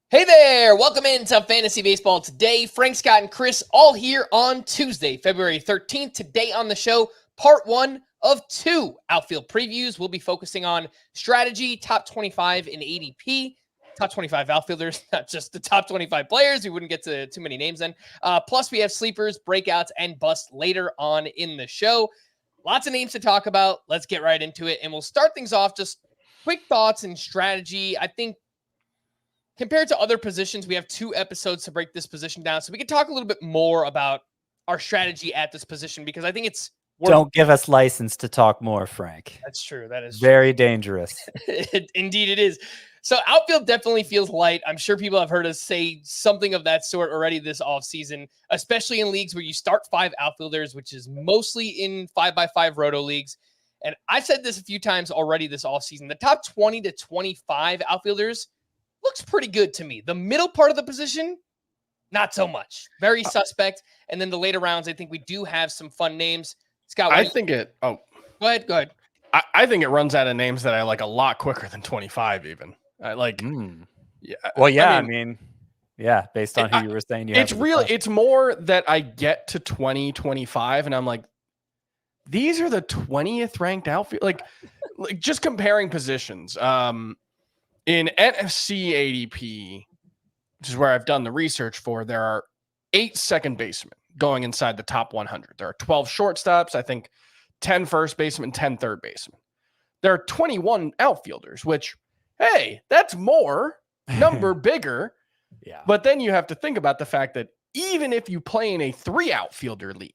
Hey there! Welcome into Fantasy Baseball today. Frank, Scott, and Chris all here on Tuesday, February 13th. Today on the show, part one of two outfield previews. We'll be focusing on strategy, top 25 in ADP, top 25 outfielders, not just the top 25 players. We wouldn't get to too many names then. Plus, we have sleepers, breakouts, and busts later on in the show. Lots of names to talk about. Let's get right into it. And we'll start things off just quick thoughts and strategy. I think compared to other positions, we have 2 episodes to break this position down. So we can talk a little bit more about our strategy at this position because I think it's Don't give us license to talk more, Frank. That's true. That is very dangerous. Indeed, it is. So outfield definitely feels light. I'm sure people have heard us say something of that sort already this offseason, especially in leagues where you start 5 outfielders, which is mostly in 5x5 roto leagues. And I've said this a few times already this offseason. The top 20 to 25 outfielders looks pretty good to me. The middle part of the position, not so much. Very suspect. And then the later rounds, I think we do have some fun names. Scott, I think it. Oh, go ahead. I think it runs out of names that I like a lot quicker than 25. Even I like. Yeah. Well, yeah. I mean, based on who you were saying, it's really. It's more that I get to 20, 25, and I'm like, these are the 20th ranked outfield. Like just comparing positions. In NFC ADP, which is where I've done the research for, there are 8 second basemen going inside the top 100. There are 12 shortstops, I think 10 first basemen, 10 third basemen. There are 21 outfielders, which, hey, that's more, number bigger. Yeah. But then you have to think about the fact that even if you play in a 3 outfielder league,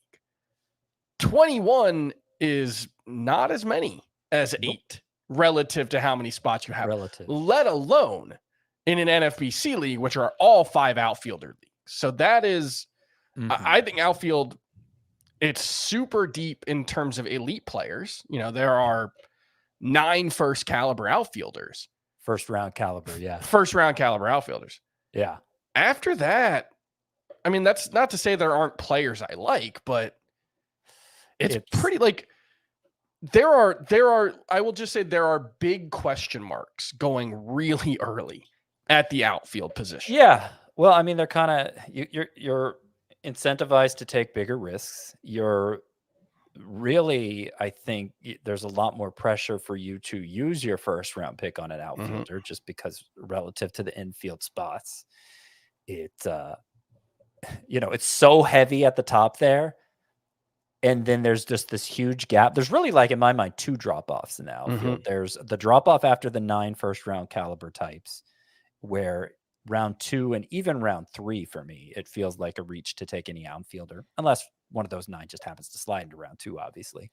21 is not as many as 8. Relative to how many spots you have, let alone in an NFBC league, which are all 5 outfielder leagues. So that is, I think outfield, it's super deep in terms of elite players. You know, there are 9 first caliber outfielders. First round caliber, yeah. First round caliber outfielders. Yeah. After that, I mean, that's not to say there aren't players I like, but it's pretty like, There are, I will just say there are big question marks going really early at the outfield position. Yeah. Well, I mean, they're kind of, you're incentivized to take bigger risks. You're really, I think there's a lot more pressure for you to use your first round pick on an outfielder just because relative to the infield spots, it's so heavy at the top there. And then there's just this huge gap. There's really, like, in my mind, 2 drop-offs in the outfield. There's the drop-off after the 9 first-round caliber types, where round 2 and even round 3, for me, it feels like a reach to take any outfielder, unless one of those 9 just happens to slide into round 2, obviously.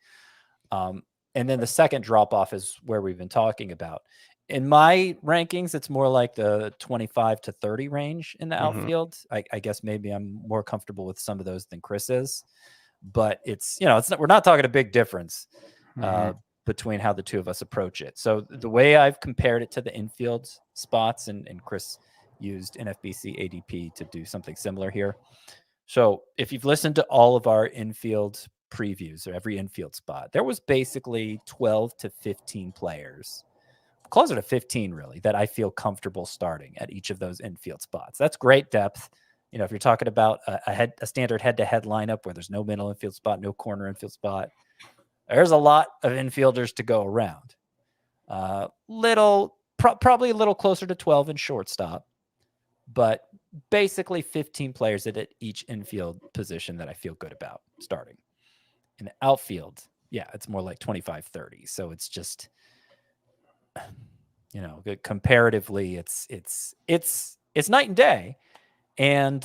And then the second drop-off is where we've been talking about. In my rankings, it's more like the 25 to 30 range in the outfield. I guess maybe I'm more comfortable with some of those than Chris is. But it's we're not talking a big difference between how the two of us approach it. So the way I've compared it to the infield spots, and Chris used NFBC ADP to do something similar here. So if you've listened to all of our infield previews or every infield spot, there was basically 12 to 15 players, closer to 15 really, that I feel comfortable starting at each of those infield spots. That's great depth. You know, if you're talking about a standard head-to-head lineup where there's no middle infield spot, no corner infield spot, there's a lot of infielders to go around. Probably a little closer to 12 in shortstop, but basically 15 players at each infield position that I feel good about starting. In the outfield, it's more like 25, 30. So it's just, comparatively, it's night and day. And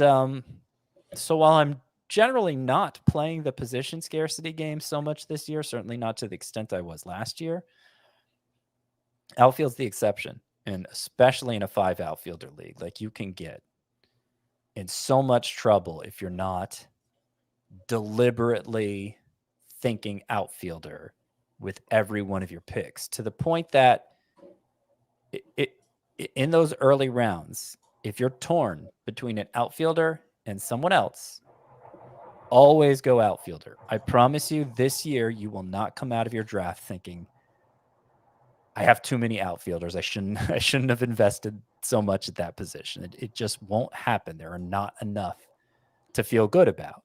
so while I'm generally not playing the position scarcity game so much this year, certainly not to the extent I was last year, outfield's the exception. And especially in a 5 outfielder league, like, you can get in so much trouble if you're not deliberately thinking outfielder with every one of your picks, to the point that in those early rounds, if you're torn between an outfielder and someone else, always go outfielder. I promise you, this year you will not come out of your draft thinking, I have too many outfielders. I shouldn't have invested so much at that position. It just won't happen. There are not enough to feel good about.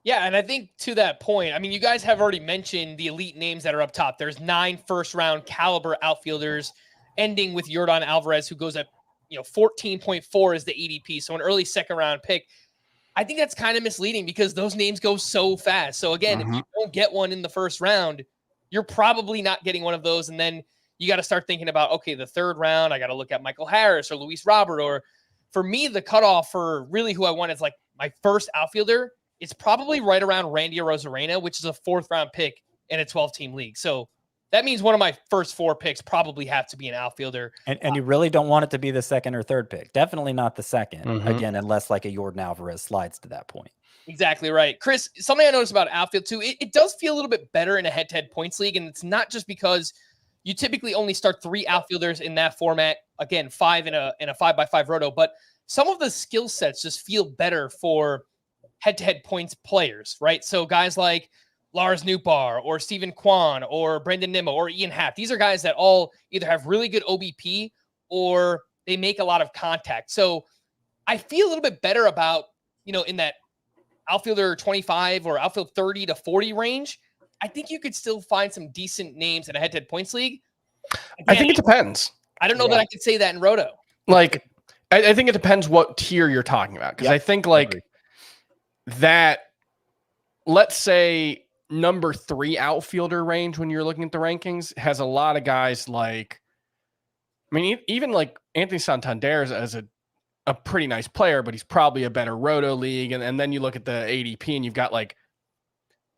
Yeah, and I think to that point, I mean, you guys have already mentioned the elite names that are up top. There's 9 first-round caliber outfielders, ending with Yordan Alvarez, who goes at 14.4 is the ADP, so an early second-round pick. I think that's kind of misleading because those names go so fast. So again, if you don't get one in the first round, you're probably not getting one of those, and then you got to start thinking about, okay, the third round, I got to look at Michael Harris or Luis Robert, or for me, the cutoff for really who I want is like my first outfielder. It's probably right around Randy Arozarena, which is a 4th-round pick in a 12-team league. So that means one of my first 4 picks probably have to be an outfielder. And you really don't want it to be the 2nd or 3rd pick. Definitely not the 2nd, again, unless like a Yordan Alvarez slides to that point. Exactly right. Chris, something I noticed about outfield too, it does feel a little bit better in a head-to-head points league, and it's not just because you typically only start 3 outfielders in that format. Again, 5 in a 5x5 roto, but some of the skill sets just feel better for head-to-head points players, right? So guys like Lars Nootbaar or Steven Kwan or Brandon Nimmo or Ian Happ, these are guys that all either have really good OBP or they make a lot of contact. So I feel a little bit better about, in that outfielder 25 or outfield 30 to 40 range. I think you could still find some decent names in a head-to-head points league. Again, I think it depends. I don't know that I could say that in Roto. Like, I think it depends what tier you're talking about. Because I think that, let's say number 3 outfielder range when you're looking at the rankings has a lot of guys like, I mean, even like Anthony Santander as a pretty nice player, but he's probably a better Roto league. And then you look at the ADP and you've got like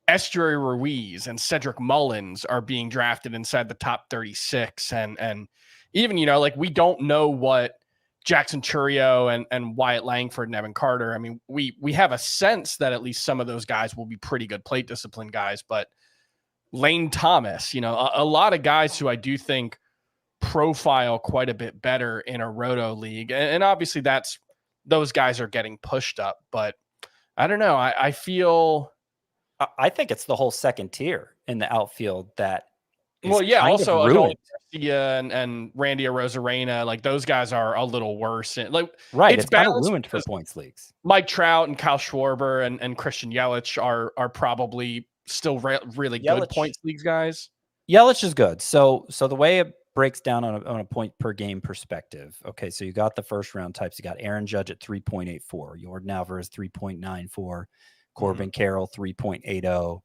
Estuary Ruiz and Cedric Mullins are being drafted inside the top 36. And even, like we don't know what Jackson Churio and Wyatt Langford and Evan Carter. I mean, we have a sense that at least some of those guys will be pretty good plate discipline guys, but Lane Thomas, a lot of guys who I do think profile quite a bit better in a Roto league. And obviously those guys are getting pushed up, but I don't know. I think it's the whole 2nd tier in the outfield that also Adolis Garcia and Randy Arozarena, like those guys are a little worse. It's kind of ruined for points leagues. Mike Trout and Kyle Schwarber and Christian Yelich are probably still really good points leagues guys. Yelich is good. So the way it breaks down on a point per game perspective. Okay, so you got the first round types. You got Aaron Judge at 3.84, Yordan Alvarez 3.94, Corbin Carroll 3.80.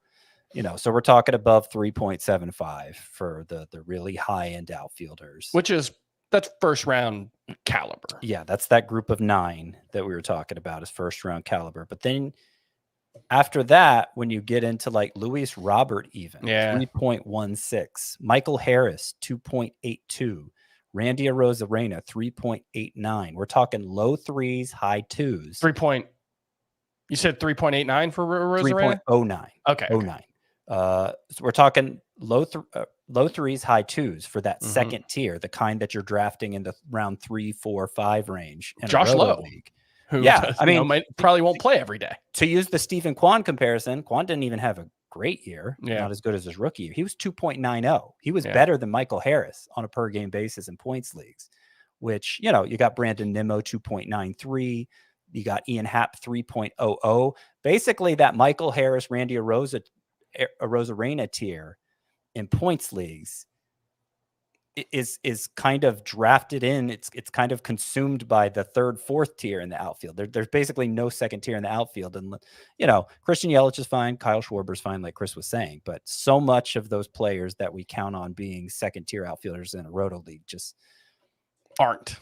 So we're talking above 3.75 for the really high end outfielders, that's first round caliber. Yeah, that's that group of 9 that we were talking about as first round caliber. But then after that, when you get into like Luis Robert, even 3.16, Michael Harris 2.82, Randy Arozarena 3.89. We're talking low 3s, high 2s. You said 3.89 for Arozarena? 3.09. Okay. 09. So we're talking low 3s, high 2s for that 2nd tier, the kind that you're drafting in the round 3, 4, 5 range. In Josh a Roto Lowe, league. who probably won't play every day. To use the Stephen Kwan comparison, Kwan didn't even have a great year, not as good as his rookie year. He was 2.90. He was better than Michael Harris on a per game basis in points leagues, which, you got Brandon Nimmo 2.93. You got Ian Happ 3.00. Basically, that Michael Harris, Randy Arozarena tier in points leagues is kind of drafted in. It's kind of consumed by the 3rd, 4th tier in the outfield. There's basically no 2nd tier in the outfield. And, Christian Yelich is fine. Kyle Schwarber's fine, like Chris was saying. But so much of those players that we count on being 2nd tier outfielders in a Roto league just aren't.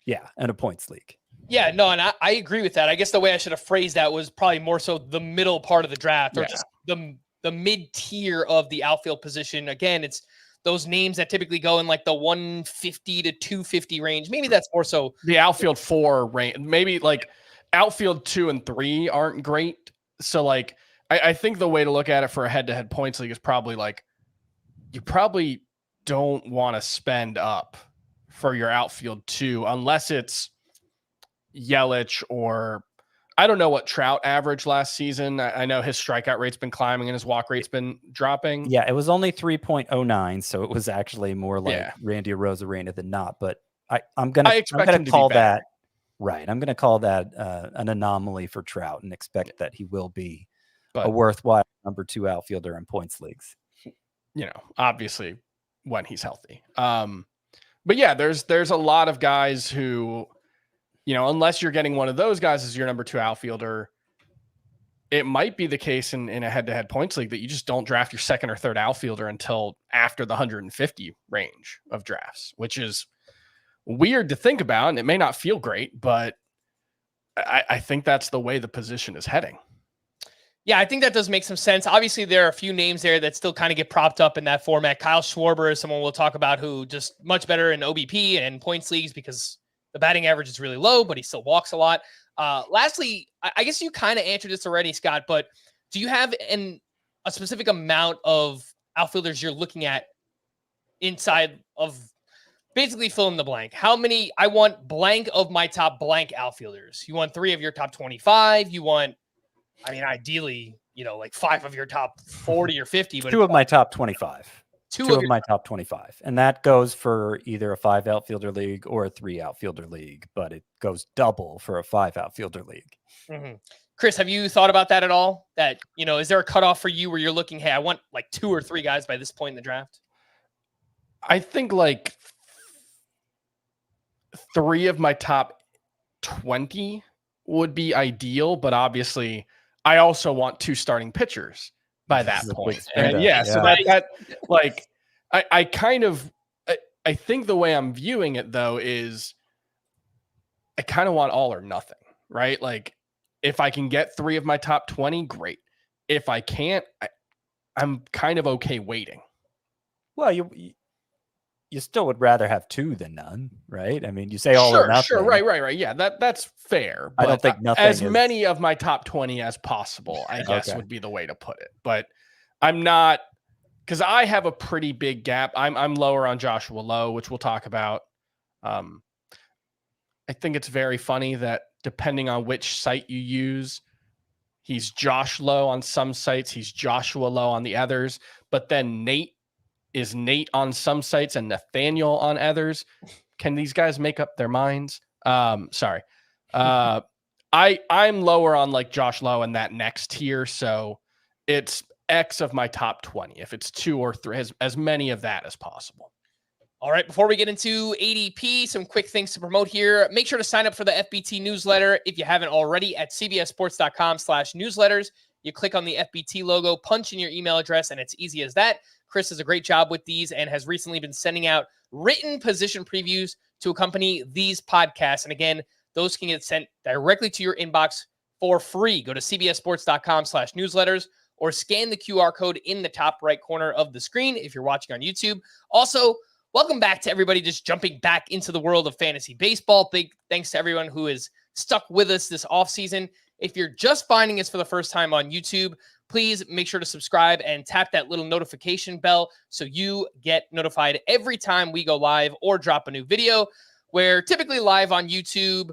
Yeah, in a points league. Yeah, no, and I agree with that. I guess the way I should have phrased that was probably more so the middle part of the draft or just the mid-tier of the outfield position. Again, it's those names that typically go in like the 150 to 250 range. Maybe that's more so the outfield 4 range. Maybe like outfield 2 and 3 aren't great. So like, I think the way to look at it for a head-to-head points league is probably like, you probably don't want to spend up for your outfield 2 unless it's Yelich or I don't know what Trout averaged last season. I know his strikeout rate's been climbing and his walk rate's been dropping. Yeah, it was only 3.09, so it was actually more like Randy Arozarena than not. But I'm gonna expect him to call be better. that right. I'm gonna call that an anomaly for Trout and expect that he will be a worthwhile number 2 outfielder in points leagues. Obviously when he's healthy. But yeah, there's a lot of guys who, unless you're getting one of those guys as your number 2 outfielder, it might be the case in a head-to-head points league that you just don't draft your second or third outfielder until after the 150 range of drafts, which is weird to think about. And it may not feel great, but I think that's the way the position is heading. Yeah, I think that does make some sense. Obviously, there are a few names there that still kind of get propped up in that format. Kyle Schwarber is someone we'll talk about who just much better in OBP and points leagues because the batting average is really low, but he still walks a lot. Lastly, I guess you kind of answered this already, Scott, but do you have a specific amount of outfielders you're looking at inside of basically fill in the blank? How many? I want blank of my top blank outfielders. You want 3 of your top 25. You want, ideally, like 5 of your top 40 or 50. But 2 of my top 25. 2 of my top 25. And that goes for either a 5 outfielder league or a 3 outfielder league, but it goes double for a 5 outfielder league. Mm-hmm. Chris, have you thought about that at all? That, is there a cutoff for you where you're looking, hey, I want like 2 or 3 guys by this point in the draft? I think like 3 of my top 20 would be ideal, but obviously I also want 2 starting pitchers by that point. And so that like I kind of I think the way I'm viewing it though is I kind of want all or nothing, right? Like if I can get 3 of my top 20, great. If I can't, I'm kind of okay waiting. Well, you still would rather have 2 than none, right? I mean, you say all or nothing. Sure, right. Yeah, that's fair. I don't think nothing as many of my top 20 as possible, I guess would be the way to put it. But I'm not, because I have a pretty big gap. I'm lower on Joshua Lowe, which we'll talk about. I think it's very funny that depending on which site you use, he's Josh Lowe on some sites, he's Joshua Lowe on the others, but then Nate is Nate on some sites and Nathaniel on others. Can these guys make up their minds? Sorry. I'm lower on like Josh Lowe in that next tier. So it's X of my top 20. If it's 2 or 3, as many of that as possible. All right. Before we get into ADP, some quick things to promote here. Make sure to sign up for the FBT newsletter if you haven't already at cbssports.com/newsletters. You click on the FBT logo, punch in your email address, and it's easy as that. Chris does a great job with these and has recently been sending out written position previews to accompany these podcasts. And again, those can get sent directly to your inbox for free. Go to cbssports.com/newsletters or scan the QR code in the top right corner of the screen if you're watching on YouTube. Also, welcome back to everybody just jumping back into the world of fantasy baseball. Big thanks to everyone who has stuck with us this offseason. If you're just finding us for the first time on YouTube, please make sure to subscribe and tap that little notification bell so you get notified every time we go live or drop a new video. We're typically live on YouTube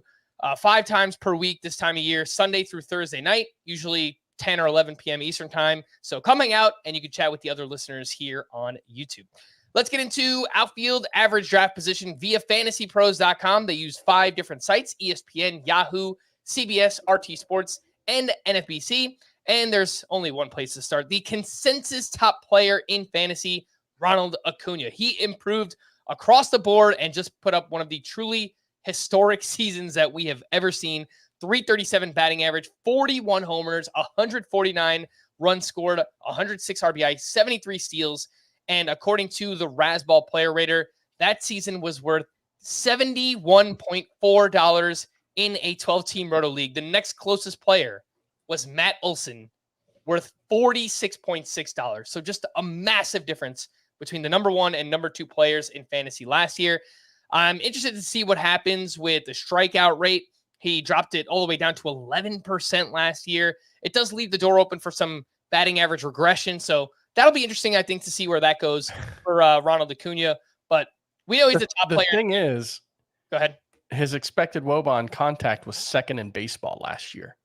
5 times per week this time of year, Sunday through Thursday night, usually 10 or 11 p.m. Eastern time. So coming out and you can chat with the other listeners here on YouTube. Let's get into outfield average draft position via fantasypros.com. They use 5 different sites: ESPN, Yahoo, CBS, RT Sports, and NFBC. And there's only one place to start. The consensus top player in fantasy, Ronald Acuña. He improved across the board and just put up one of the truly historic seasons that we have ever seen. 337 batting average, 41 homers, 149 runs scored, 106 RBI, 73 steals. And according to the Razzball Player Rater, that season was worth $71.4 in a 12-team Roto League. The next closest player was Matt Olson, worth $46.6. So just a massive difference between the number 1 and number 2 players in fantasy last year. I'm interested to see what happens with the strikeout rate. He dropped it all the way down to 11% last year. It does leave the door open for some batting average regression. So that'll be interesting, I think, to see where that goes for Ronald Acuña. But we know he's the top player. The thing is, go ahead. His expected WOBA on contact was 2nd in baseball last year.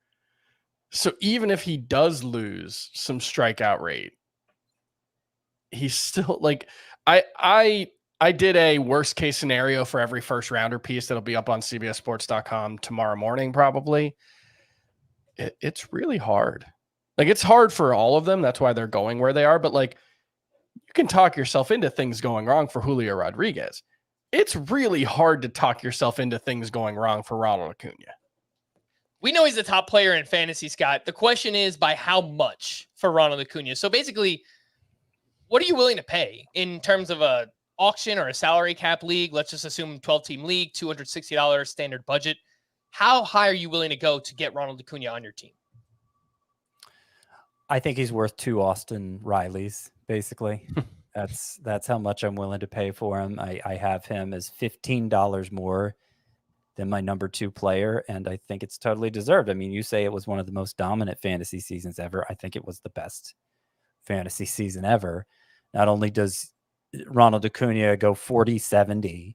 So even if he does lose some strikeout rate, he's still like, I I did a worst case scenario for every first rounder piece that'll be up on CBSSports.com tomorrow morning, probably. It's really hard. Like, it's hard for all of them. That's why they're going where they are. But like, you can talk yourself into things going wrong for Julio Rodriguez. It's really hard to talk yourself into things going wrong for Ronald Acuña. We know he's the top player in fantasy, Scott. The question is by how much for Ronald Acuña. So basically, what are you willing to pay in terms of a auction or a salary cap league? Let's just assume 12-team league, $260 standard budget. How high are you willing to go to get Ronald Acuña on your team? I think he's worth 2 Austin Rileys, basically. That's how much I'm willing to pay for him. I have him as $15 more than my number 2 player, and I think it's totally deserved. I mean, you say it was one of the most dominant fantasy seasons ever. I think it was the best fantasy season ever. Not only does Ronald Acuña go 40-70,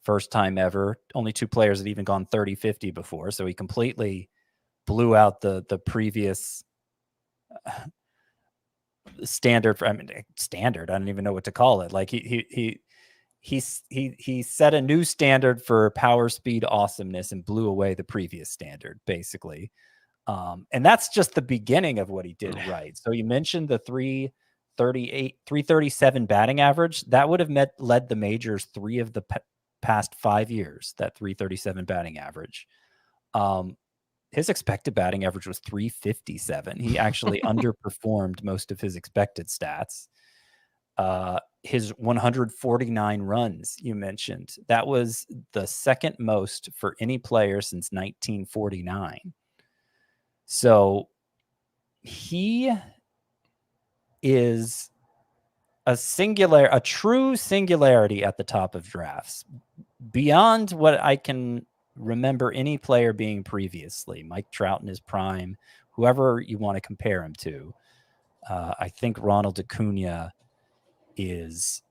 first time ever, only 2 players had even gone 30-50 before, so he completely blew out the previous standard for, standard. I don't even know what to call it. Like he set a new standard for power, speed, awesomeness, and blew away the previous standard, basically. And that's just the beginning of what he did right. So you mentioned the 337 batting average. That would have led the majors 3 of the past 5 years, that 337 batting average. His expected batting average was 357. He actually underperformed most of his expected stats. His 149 runs you mentioned, that was the second most for any player since 1949. So he is a true singularity at the top of drafts, beyond what I can remember any player being previously. Mike Trout in his prime, whoever you want to compare him to. I think Ronald Acuña is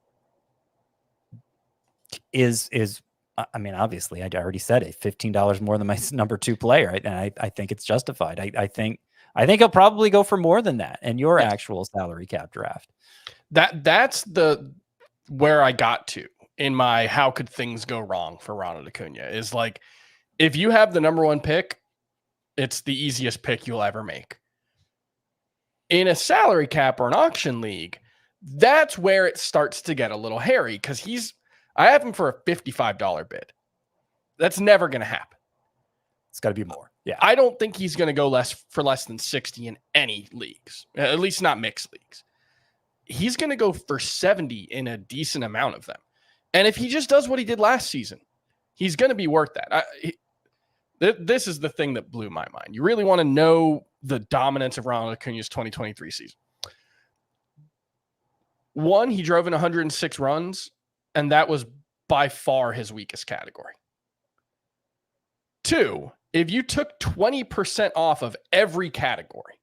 I mean, obviously, I already said it, $15 more than my number 2 player, and I think it's justified. I think he'll probably go for more than that in your actual salary cap draft. That's where I got to in my how could things go wrong for Ronald Acuña is like, if you have the number 1 pick, it's the easiest pick you'll ever make. In a salary cap or an auction league, that's where it starts to get a little hairy, because I have him for a $55 bid. That's never going to happen. It's got to be more. Yeah. I don't think he's going to go for less than 60 in any leagues, at least not mixed leagues. He's going to go for 70 in a decent amount of them. And if he just does what he did last season, he's going to be worth that. This is the thing that blew my mind. You really want to know the dominance of Ronald Acuña's 2023 season. 1, he drove in 106 runs, and that was by far his weakest category. 2, if you took 20% off of every category,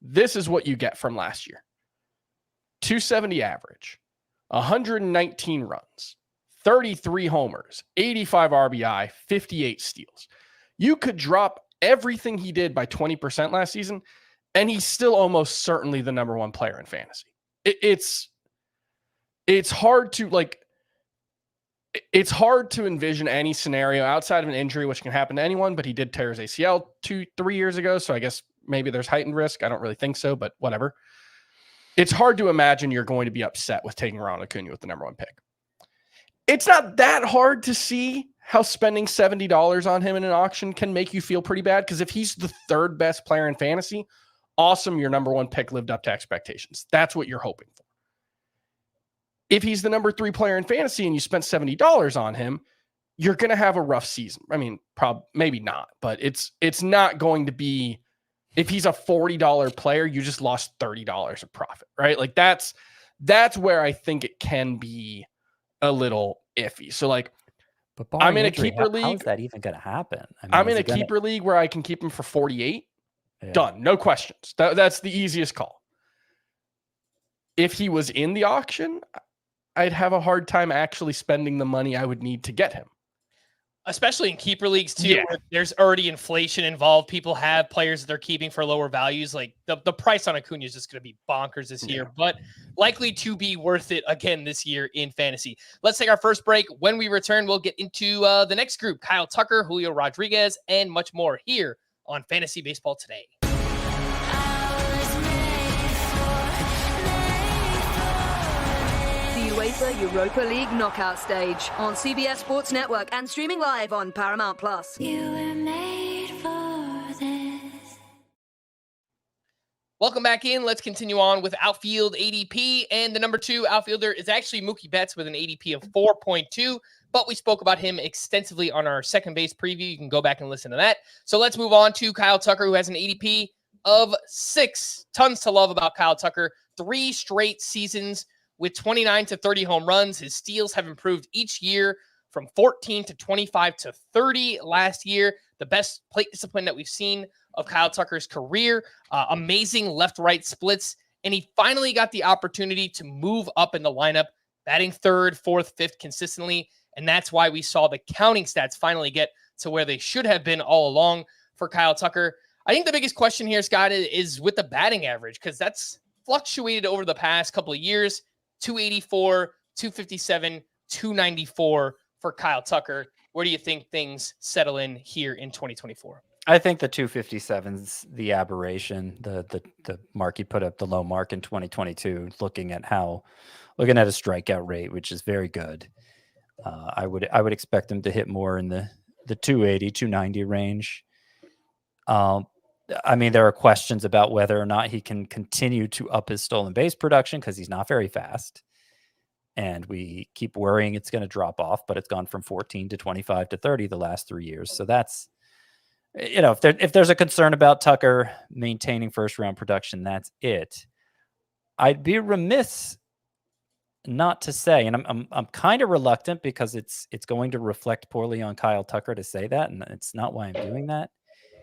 this is what you get from last year. 270 average, 119 runs, 33 homers, 85 RBI, 58 steals. You could drop everything he did by 20% last season, and he's still almost certainly the number 1 player in fantasy. It's hard to it's hard to envision any scenario outside of an injury, which can happen to anyone, but he did tear his ACL 2-3 years ago. So I guess maybe there's heightened risk. I don't really think so, but whatever. It's hard to imagine you're going to be upset with taking Ronald Acuña with the number 1 pick. It's not that hard to see how spending $70 on him in an auction can make you feel pretty bad, because if he's the 3rd best player in fantasy, awesome, your number 1 pick lived up to expectations. That's what you're hoping for. If he's the number 3 player in fantasy and you spent $70 on him, you're going to have a rough season. I mean, maybe not, but it's not going to be, if he's a $40 player, you just lost $30 of profit, right? Like that's where I think it can be a little iffy. So like, but I'm in a injury, keeper league. How is that even going to happen? I mean, I'm in a keeper league where I can keep him for 48. Yeah. Done. No questions. That's the easiest call. If he was in the auction, I'd have a hard time actually spending the money I would need to get him. especially in keeper leagues too, Yeah. where there's already inflation involved. People have players that they're keeping for lower values. Like the price on Acuña is just going to be bonkers this year, but likely to be worth it again this year in fantasy. Let's take our first break. When we return, we'll get into the next group: Kyle Tucker, Julio Rodriguez, and much more here on Fantasy Baseball Today. UEFA Europa League knockout stage on CBS Sports Network and streaming live on Paramount Plus. You were made for this. Welcome back in. Let's continue on with Outfield ADP. And the number 2 outfielder is actually Mookie Betts with an ADP of 4.2. But we spoke about him extensively on our second base preview. You can go back and listen to that. So let's move on to Kyle Tucker, who has an ADP of 6. Tons to love about Kyle Tucker. 3 straight seasons with 29 to 30 home runs. His steals have improved each year from 14 to 25 to 30 last year. The best plate discipline that we've seen of Kyle Tucker's career. Amazing left-right splits. And he finally got the opportunity to move up in the lineup, batting 3rd, 4th, 5th consistently. And that's why we saw the counting stats finally get to where they should have been all along for Kyle Tucker. I think the biggest question here, Scott, is with the batting average, because that's fluctuated over the past couple of years. 284, 257, 294 for Kyle Tucker. Where do you think things settle in here in 2024? I think the 257's the aberration. The mark he put up, the low mark in 2022, looking at a strikeout rate, which is very good. I would expect him to hit more in the 280, 290 range. I mean, there are questions about whether or not he can continue to up his stolen base production because he's not very fast. And we keep worrying it's going to drop off, but it's gone from 14 to 25 to 30 the last 3 years. So that's, if there's a concern about Tucker maintaining first round production, that's it. I'd be remiss not to say, and I'm kind of reluctant because it's going to reflect poorly on Kyle Tucker to say that, and it's not why I'm doing that.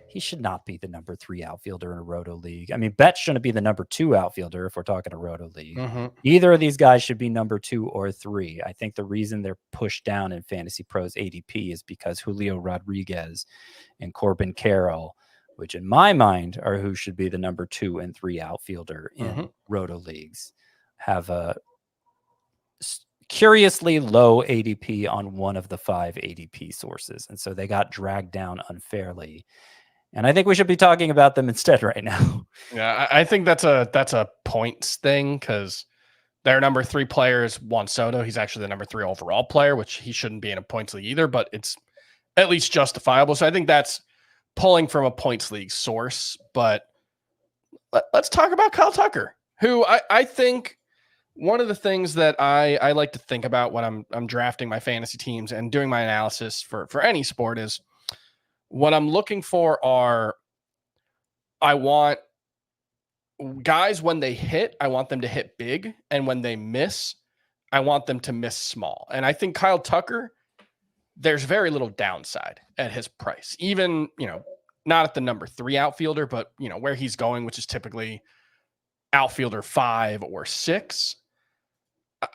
He should not be the number 3 outfielder in a roto league. I mean, Betts shouldn't be the number 2 outfielder if we're talking a roto league. Mm-hmm. Either of these guys should be number 2 or 3. I think the reason they're pushed down in Fantasy Pros ADP is because Julio Rodriguez and Corbin Carroll, which in my mind are who should be the number 2 and 3 outfielder in roto leagues, have a curiously low ADP on one of the 5 ADP sources. And so they got dragged down unfairly. And I think we should be talking about them instead right now. Yeah, I think that's a points thing because their number 3 player is Juan Soto. He's actually the number 3 overall player, which he shouldn't be in a points league either, but it's at least justifiable. So I think that's pulling from a points league source. But let's talk about Kyle Tucker, who I think one of the things that I like to think about when I'm drafting my fantasy teams and doing my analysis for any sport is, what I'm looking for I want guys, when they hit, I want them to hit big. And when they miss, I want them to miss small. And I think Kyle Tucker, there's very little downside at his price. Even, not at the number 3 outfielder, but, where he's going, which is typically outfielder 5 or 6.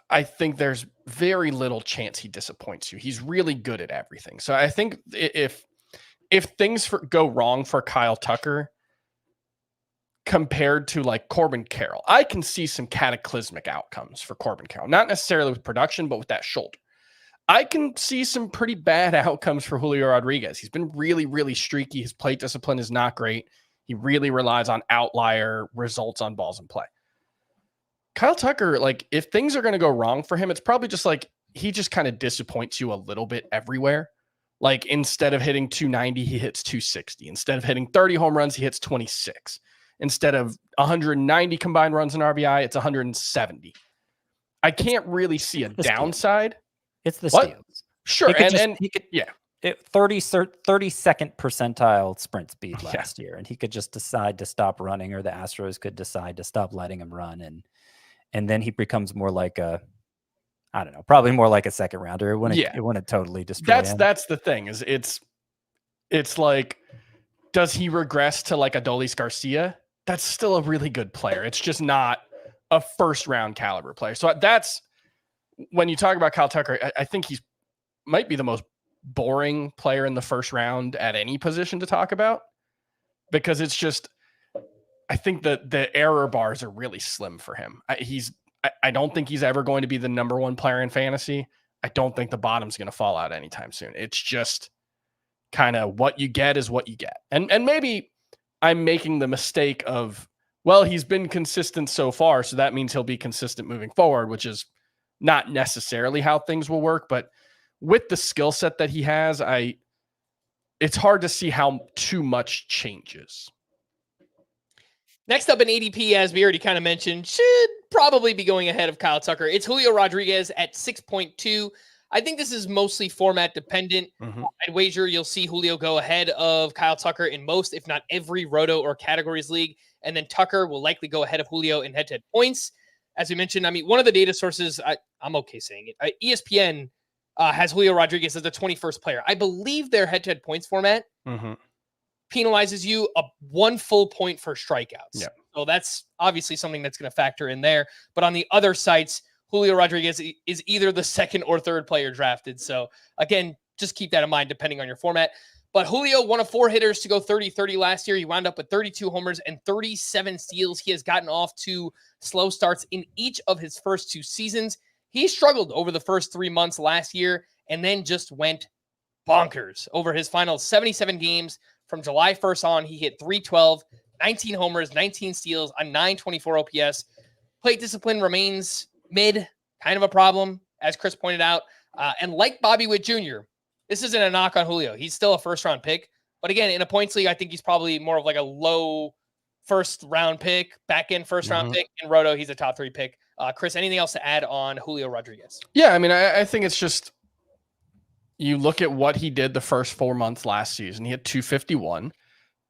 I think there's very little chance he disappoints you. He's really good at everything. So I think if things go wrong for Kyle Tucker compared to like Corbin Carroll, I can see some cataclysmic outcomes for Corbin Carroll, not necessarily with production, but with that shoulder. I can see some pretty bad outcomes for Julio Rodriguez. He's been really, really streaky. His plate discipline is not great. He really relies on outlier results on balls in play. Kyle Tucker, like, if things are going to go wrong for him, it's probably just like he just kind of disappoints you a little bit everywhere. Like, instead of hitting 290, he hits 260. Instead of hitting 30 home runs, he hits 26. Instead of 190 combined runs in RBI, it's 170. I can't really see a downside. It's the steals. Sure. He could 32nd percentile sprint speed last year, and he could just decide to stop running, or the Astros could decide to stop letting him run. And then he becomes more like probably more like a second rounder. It wouldn't totally destroy him. That's the thing, is it's like, does he regress to like Adolis Garcia? That's still a really good player. It's just not a first round caliber player. So that's when you talk about Kyle Tucker, I think he's might be the most boring player in the first round at any position to talk about, because it's just, I think that the error bars are really slim for him. I don't think he's ever going to be the number one player in fantasy. I don't think the bottom's going to fall out anytime soon. It's just kind of what you get is what you get. And maybe I'm making the mistake of, well, he's been consistent so far, so that means he'll be consistent moving forward, which is not necessarily how things will work. But with the skill set that he has, it's hard to see how too much changes. Next up in ADP, as we already kind of mentioned, should probably be going ahead of Kyle Tucker. It's Julio Rodriguez at 6.2. I think this is mostly format dependent. I'd wager you'll see Julio go ahead of Kyle Tucker in most, if not every roto or categories league. And then Tucker will likely go ahead of Julio in head-to-head points. As we mentioned, I mean, one of the data sources, I'm okay saying it, ESPN has Julio Rodriguez as the 21st player. I believe their head-to-head points format penalizes you 1 full point for strikeouts. Yeah. So that's obviously something that's going to factor in there. But on the other sites, Julio Rodriguez is either the second or third player drafted. So again, just keep that in mind depending on your format. But Julio, one of 4 hitters to go 30-30 last year. He wound up with 32 homers and 37 steals. He has gotten off to slow starts in each of his first 2 seasons. He struggled over the first 3 months last year and then just went bonkers over his final 77 games. From July 1st on, he hit 312, 19 homers, 19 steals, a 924 OPS. Plate discipline remains mid, kind of a problem, as Chris pointed out. And like Bobby Witt Jr., this isn't a knock on Julio. He's still a first-round pick. But again, in a points league, I think he's probably more of like a low first-round pick, back-end first-round pick. In Roto, he's a top 3 pick. Chris, anything else to add on Julio Rodriguez? Yeah, I mean, I think it's just, you look at what he did the first 4 months last season. He hit 251.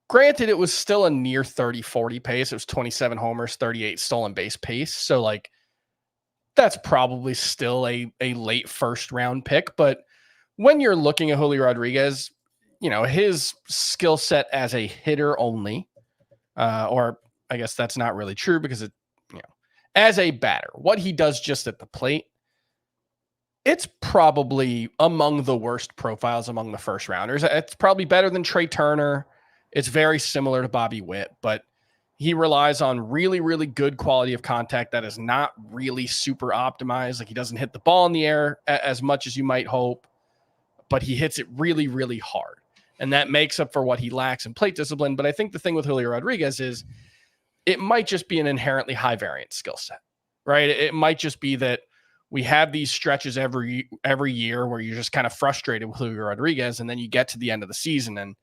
Granted, it was still a near 30-40 pace. It was 27 homers, 38 stolen base pace. So, like, that's probably still a late first-round pick. But when you're looking at Julio Rodriguez, you know, his skill set as a hitter only, or I guess that's not really true because as a batter, what he does just at the plate, it's probably among the worst profiles among the first rounders. It's probably better than Trey Turner. It's very similar to Bobby Witt, but he relies on really, really good quality of contact that is not really super optimized. Like, he doesn't hit the ball in the air as much as you might hope, but he hits it really, really hard. And that makes up for what he lacks in plate discipline. But I think the thing with Julio Rodriguez is it might just be an inherently high variance skill set, right? It might just be that we have these stretches every year where you're just kind of frustrated with Julio Rodriguez, and then you get to the end of the season and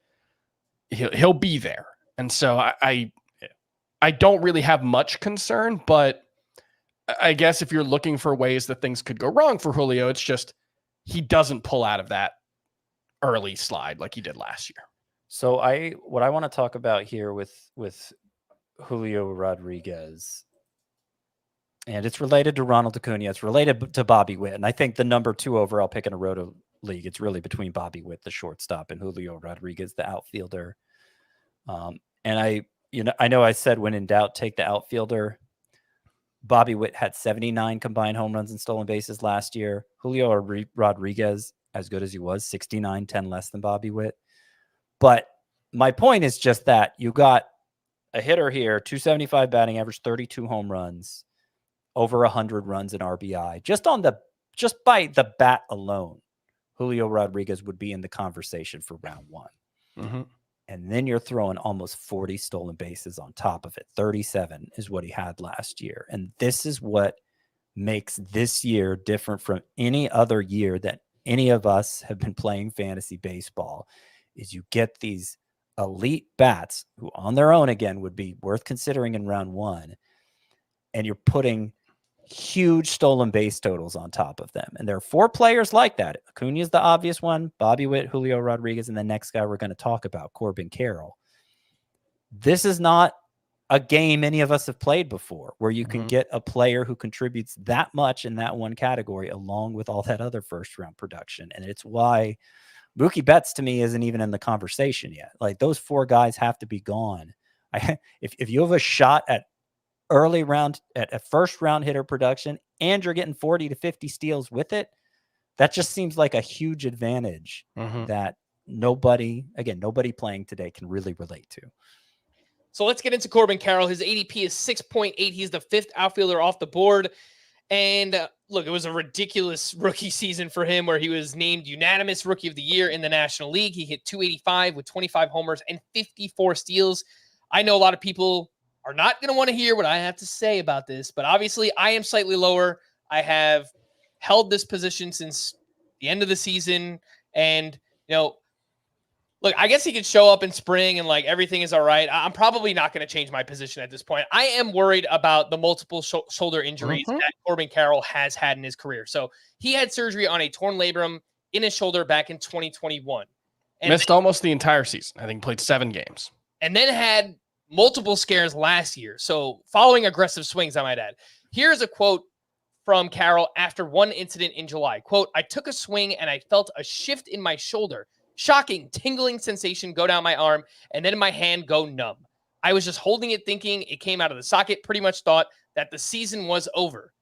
he'll be there. And so I don't really have much concern, but I guess if you're looking for ways that things could go wrong for Julio, it's just he doesn't pull out of that early slide like he did last year. So what I want to talk about here with Julio Rodriguez, and it's related to Ronald Acuña, it's related to Bobby Witt, and I think the number 2 overall pick in a Roto league, it's really between Bobby Witt, the shortstop, and Julio Rodriguez, the outfielder. And I know I said when in doubt, take the outfielder. Bobby Witt had 79 combined home runs and stolen bases last year. Julio Rodriguez, as good as he was, 69, 10 less than Bobby Witt. But my point is just that you got a hitter here, 275 batting average, 32 home runs, over 100 runs in RBI. Just by the bat alone, Julio Rodriguez would be in the conversation for round 1. Mm-hmm. And then you're throwing almost 40 stolen bases on top of it. 37 is what he had last year. And this is what makes this year different from any other year that any of us have been playing fantasy baseball, is you get these elite bats who on their own, again, would be worth considering in round 1. And you're putting huge stolen base totals on top of them. And there are 4 players like that. Acuña is the obvious one, Bobby Witt, Julio Rodriguez, and the next guy we're going to talk about, Corbin Carroll. This is not a game any of us have played before where you can get a player who contributes that much in that one category along with all that other first-round production. And it's why Mookie Betts, to me, isn't even in the conversation yet. Like, those 4 guys have to be gone. If you have a shot at a first round hitter production and you're getting 40 to 50 steals with it, That just seems like a huge advantage Mhm. that nobody playing today can really relate to. So let's get into Corbin Carroll. His ADP is 6.8. He's the 5th outfielder off the board. And look, it was a ridiculous rookie season for him where he was named unanimous rookie of the year in the National League. He hit 285 with 25 homers and 54 steals. I know a lot of people are not going to want to hear what I have to say about this, but obviously I am slightly lower. I have held this position since the end of the season. And, look, I guess he could show up in spring and everything is all right. I'm probably not going to change my position at this point. I am worried about the multiple shoulder injuries that Corbin Carroll has had in his career. So he had surgery on a torn labrum in his shoulder back in 2021. And missed almost the entire season. I think played 7 games. And then had multiple scares last year. So following aggressive swings, I might add. Here's a quote from Carroll after one incident in July. Quote, "I took a swing and I felt a shift in my shoulder. Shocking, tingling sensation go down my arm and then my hand go numb. I was just holding it thinking it came out of the socket, pretty much thought that the season was over."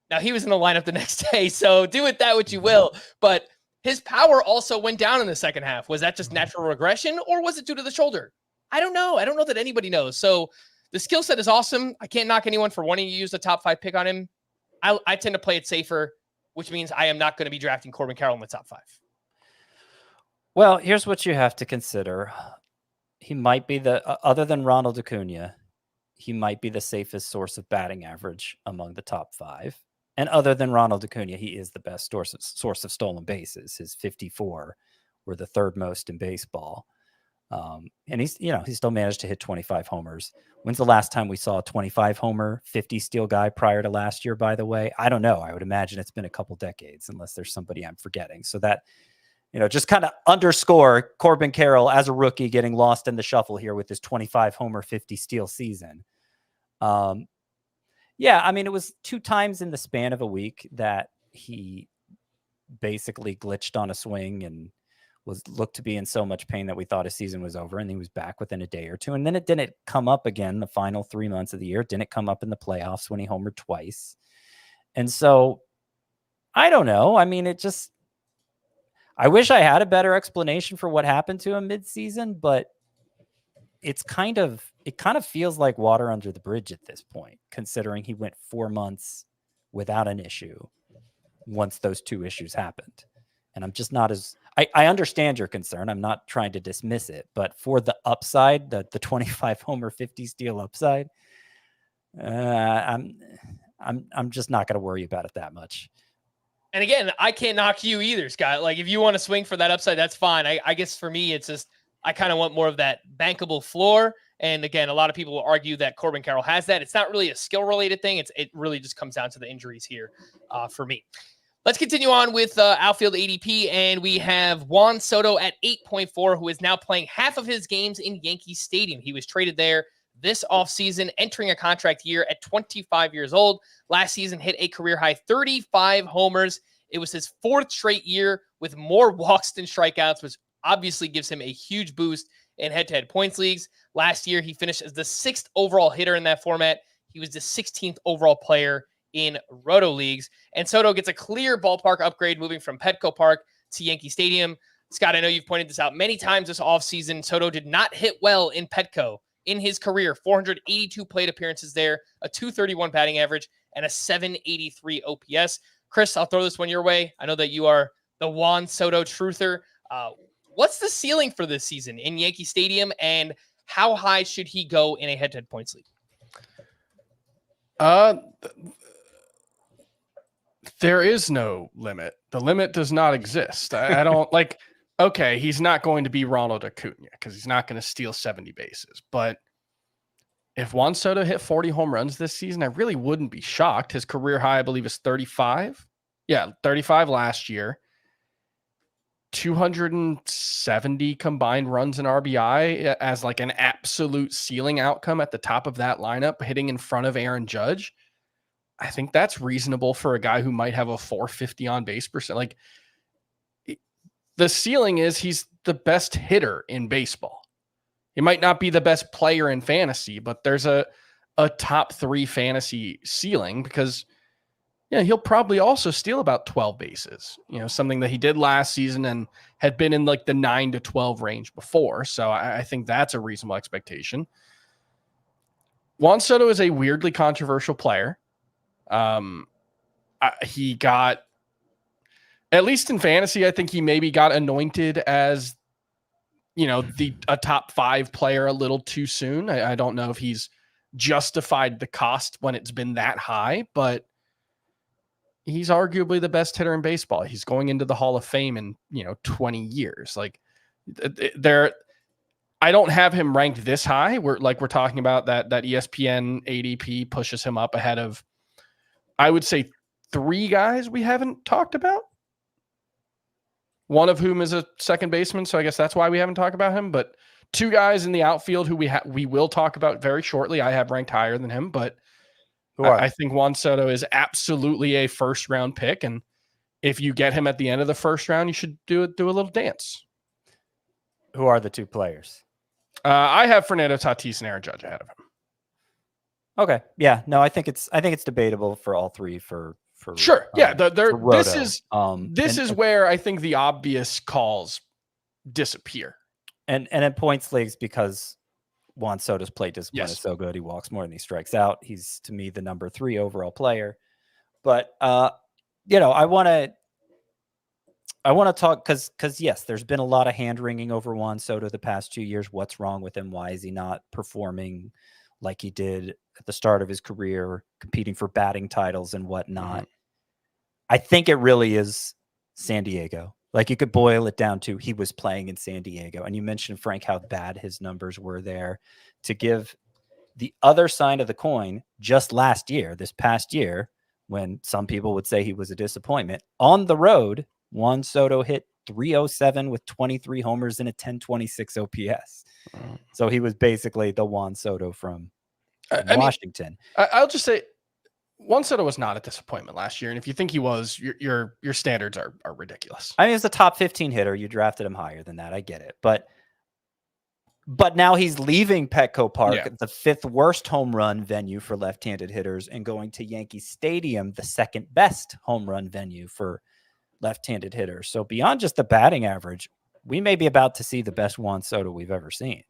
Now, he was in the lineup the next day, so do with that what you will. But his power also went down in the second half. Was that just natural regression or was it due to the shoulder? I don't know. I don't know that anybody knows. So the skill set is awesome. I can't knock anyone for wanting to use a top 5 pick on him. I tend to play it safer, which means I am not going to be drafting Corbin Carroll in the top 5. Well, here's what you have to consider. He might be other than Ronald Acuña, he might be the safest source of batting average among the top 5. And other than Ronald Acuña, he is the best source of stolen bases. His 54 were the 3rd most in baseball. And he still managed to hit 25 homers. When's the last time we saw a 25 homer, 50 steal guy prior to last year, by the way? I don't know. I would imagine it's been a couple decades unless there's somebody I'm forgetting. So that, just kind of underscore Corbin Carroll as a rookie getting lost in the shuffle here with his 25 homer, 50 steal season. It was 2 times in the span of a week that he basically glitched on a swing and looked to be in so much pain that we thought his season was over, and he was back within a day or two. And then it didn't come up again the final 3 months of the year. It didn't come up in the playoffs when he homered twice. And so I don't know. I mean, I wish I had a better explanation for what happened to him mid-season, but it kind of feels like water under the bridge at this point, considering he went 4 months without an issue once those 2 issues happened. And I'm just not I understand your concern. I'm not trying to dismiss it, but for the upside, the 25 homer, 50 steal upside, I'm just not going to worry about it that much. And again, I can't knock you either, Scott. If you want to swing for that upside, that's fine. I guess for me, it's just, I kind of want more of that bankable floor. And again, a lot of people will argue that Corbin Carroll has that. It's not really a skill related thing. It really just comes down to the injuries here for me. Let's continue on with outfield ADP, and we have Juan Soto at 8.4, who is now playing half of his games in Yankee Stadium. He was traded there this offseason, entering a contract year at 25 years old. Last season hit a career-high 35 homers. It was his 4th straight year with more walks than strikeouts, which obviously gives him a huge boost in head-to-head points leagues. Last year, he finished as the 6th overall hitter in that format. He was the 16th overall player in Roto leagues. And Soto gets a clear ballpark upgrade moving from Petco Park to Yankee Stadium. Scott, I know you've pointed this out many times this offseason. Soto did not hit well in Petco in his career. 482 plate appearances there, a 231 batting average, and a 783 OPS. Chris, I'll throw this one your way. I know that you are the Juan Soto truther. What's the ceiling for this season in Yankee Stadium, and how high should he go in a head-to-head points league? There is no limit. The limit does not exist. I don't okay, he's not going to be Ronald Acuña because he's not going to steal 70 bases. But if Juan Soto hit 40 home runs this season, I really wouldn't be shocked. His career high, I believe, is 35. Yeah, 35 last year. 270 combined runs and RBI as an absolute ceiling outcome at the top of that lineup, hitting in front of Aaron Judge. I think that's reasonable for a guy who might have a 450 on base percent. The ceiling is he's the best hitter in baseball. He might not be the best player in fantasy, but there's a top 3 fantasy ceiling because Yeah, he'll probably also steal about 12 bases, something that he did last season and had been in like the 9 to 12 range before. So I think that's a reasonable expectation. Juan Soto is a weirdly controversial player. He got, at least in fantasy, I think he maybe got anointed as, a top 5 player a little too soon. I don't know if he's justified the cost when it's been that high, but he's arguably the best hitter in baseball. He's going into the Hall of Fame in, 20 years. Like I don't have him ranked this high. We're talking about that ESPN ADP pushes him up ahead of, I would say, 3 guys we haven't talked about. One of whom is a second baseman, so I guess that's why we haven't talked about him. But 2 guys in the outfield who we will talk about very shortly, I have ranked higher than him. But I think Juan Soto is absolutely a first-round pick, and if you get him at the end of the first round, you should do a little dance. Who are the 2 players? I have Fernando Tatis and Aaron Judge ahead of him. Okay, yeah, no, I think it's debatable for all 3 for sure. Yeah, this is where I think the obvious calls disappear, and in points leagues, because Juan Soto's plate discipline is so good. He walks more than he strikes out. He's, to me, the number 3 overall player. But I want to talk because yes, there's been a lot of hand wringing over Juan Soto the past 2 years. What's wrong with him? Why is he not performing like he did at the start of his career, competing for batting titles and whatnot? Mm-hmm. I think it really is San Diego. Like, you could boil it down to he was playing in San Diego. And you mentioned, Frank, how bad his numbers were there. To give the other side of the coin, just last year, this past year, when some people would say he was a disappointment, on the road, Juan Soto hit .307 with 23 homers and a 1026 OPS. So he was basically the Juan Soto from Washington. I'll just say, Juan Soto was not a disappointment last year, and if you think he was, your standards are ridiculous. I mean, as a top 15 hitter, you drafted him higher than that. I get it, but now he's leaving Petco Park, the 5th worst home run venue for left-handed hitters, and going to Yankee Stadium, the 2nd best home run venue for left-handed hitters. So beyond just the batting average, we may be about to see the best Juan Soto we've ever seen.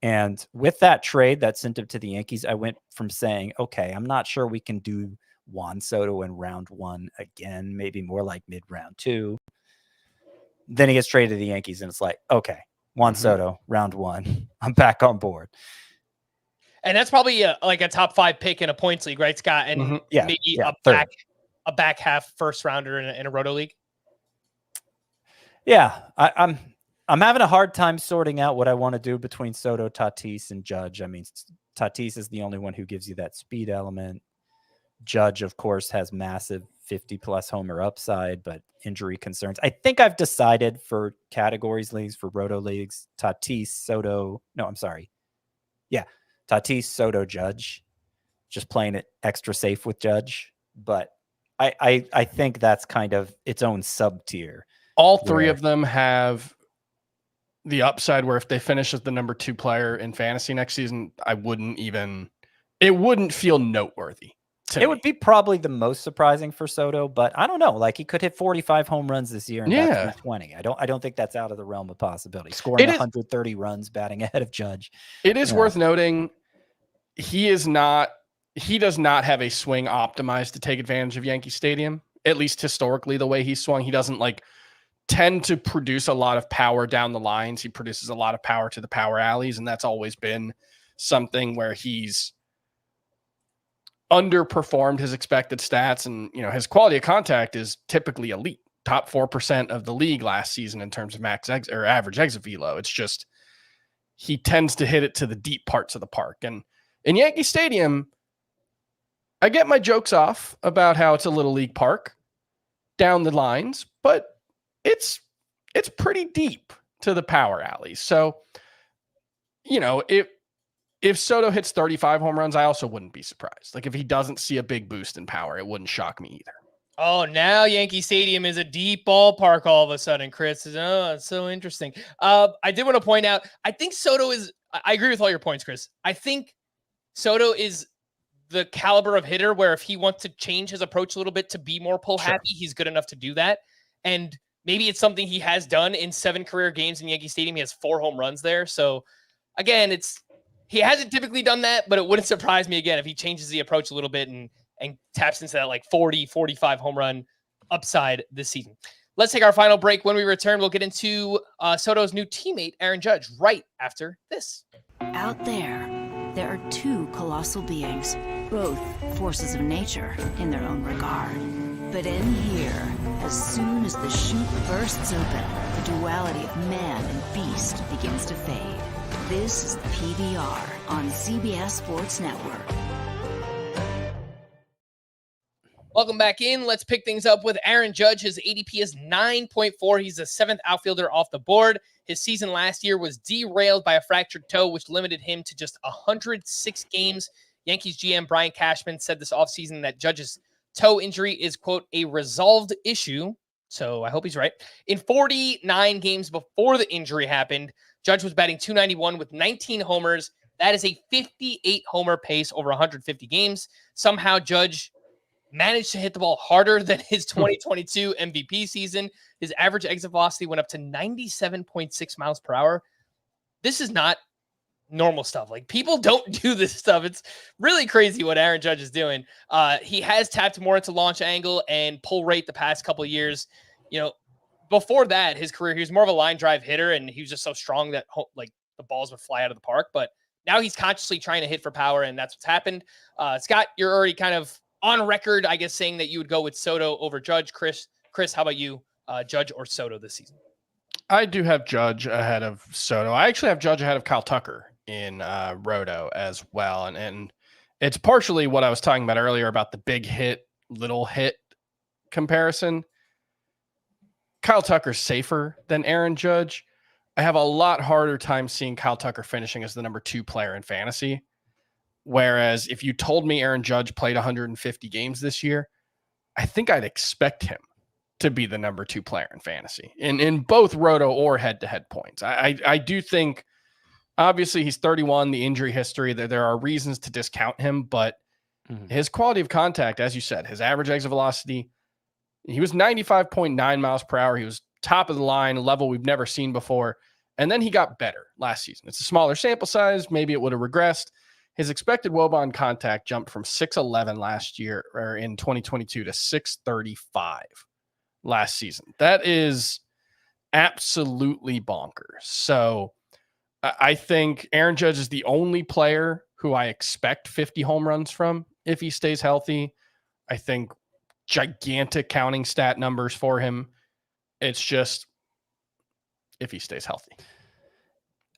And with that trade that sent him to the Yankees, I went from saying, okay, I'm not sure we can do Juan Soto in round 1 again, maybe more like mid-round 2. Then he gets traded to the Yankees, and it's like, okay, Juan Soto, round 1. I'm back on board. And that's probably like a top 5 pick in a points league, right, Scott? And maybe a back half first rounder in a roto league. Yeah, I'm having a hard time sorting out what I want to do between Soto, Tatis, and Judge. I mean, Tatis is the only one who gives you that speed element. Judge, of course, has massive 50-plus homer upside, but injury concerns. I think I've decided for categories leagues, for roto leagues, Tatis, Soto. No, I'm sorry. Yeah, Tatis, Soto, Judge. Just playing it extra safe with Judge. But I think that's kind of its own sub-tier. All 3 of them have the upside where if they finish as the number 2 player in fantasy next season, it wouldn't feel noteworthy. It would be probably the most surprising for Soto, but I don't know. Like, he could hit 45 home runs this year and bat 20. I don't think that's out of the realm of possibility. Scoring 130 runs, batting ahead of Judge. It is worth noting he does not have a swing optimized to take advantage of Yankee Stadium. At least historically, the way he swung, he doesn't tend to produce a lot of power down the lines. He produces a lot of power to the power alleys, and that's always been something where he's underperformed his expected stats, and his quality of contact is typically elite, top 4% of the league last season in terms of average exit velo. It's just he tends to hit it to the deep parts of the park, and in Yankee Stadium, I get my jokes off about how it's a little league park down the lines, but it's pretty deep to the power alleys. So, if Soto hits 35 home runs, I also wouldn't be surprised. Like, if he doesn't see a big boost in power, it wouldn't shock me either. Oh, now Yankee Stadium is a deep ballpark all of a sudden, Chris. Oh, it's so interesting. I did want to point out, I think Soto is, I agree with all your points, Chris. I think Soto is the caliber of hitter where if he wants to change his approach a little bit to be more pull happy, he's good enough to do that. And maybe it's something he has done in 7 career games in Yankee Stadium. He has 4 home runs there. So again, he hasn't typically done that, but it wouldn't surprise me again if he changes the approach a little bit and taps into that like 40, 45 home run upside this season. Let's take our final break. When we return, we'll get into Soto's new teammate, Aaron Judge, right after this. Out there are 2 colossal beings, both forces of nature in their own regard. But in here, as soon as the chute bursts open, the duality of man and beast begins to fade. This is the PBR on CBS Sports Network. Welcome back in. Let's pick things up with Aaron Judge. His ADP is 9.4. He's the 7th outfielder off the board. His season last year was derailed by a fractured toe, which limited him to just 106 games. Yankees GM Brian Cashman said this offseason that Judge's toe injury is, quote, a resolved issue. So I hope he's right. In 49 games before the injury happened, Judge was batting .291 with 19 homers. That is a 58 homer pace over 150 games. Somehow Judge managed to hit the ball harder than his 2022 MVP season. His average exit velocity went up to 97.6 miles per hour. This is not normal stuff. Like, people don't do this stuff. It's really crazy what Aaron Judge is doing. He has tapped more into launch angle and pull rate the past couple of years. You know, before that, his career, he was more of a line drive hitter, and he was just so strong that like the balls would fly out of the park. But now he's consciously trying to hit for power, and that's what's happened. Scott, you're already kind of on record, I guess, saying that you would go with Soto over Judge. Chris, how about you? Judge or Soto this season? I do have Judge ahead of Soto. I actually have Judge ahead of Kyle Tucker in Roto as well. And it's partially what I was talking about earlier about the big hit, little hit comparison. Kyle Tucker's safer than Aaron Judge. I have a lot harder time seeing Kyle Tucker finishing as the number 2 player in fantasy. Whereas if you told me Aaron Judge played 150 games this year, I think I'd expect him to be the number 2 player in fantasy in both roto or head-to-head points. I do think, obviously, he's 31, the injury history, there are reasons to discount him, but his quality of contact, as you said, his average exit velocity, he was 95.9 miles per hour. He was top of the line, a level we've never seen before. And then he got better last season. It's a smaller sample size. Maybe it would have regressed. His expected WOBA on contact jumped from 611 last year, or in 2022, to 635 last season. That is absolutely bonkers. So I think Aaron Judge is the only player who I expect 50 home runs from if he stays healthy. I think gigantic counting stat numbers for him. It's just if he stays healthy.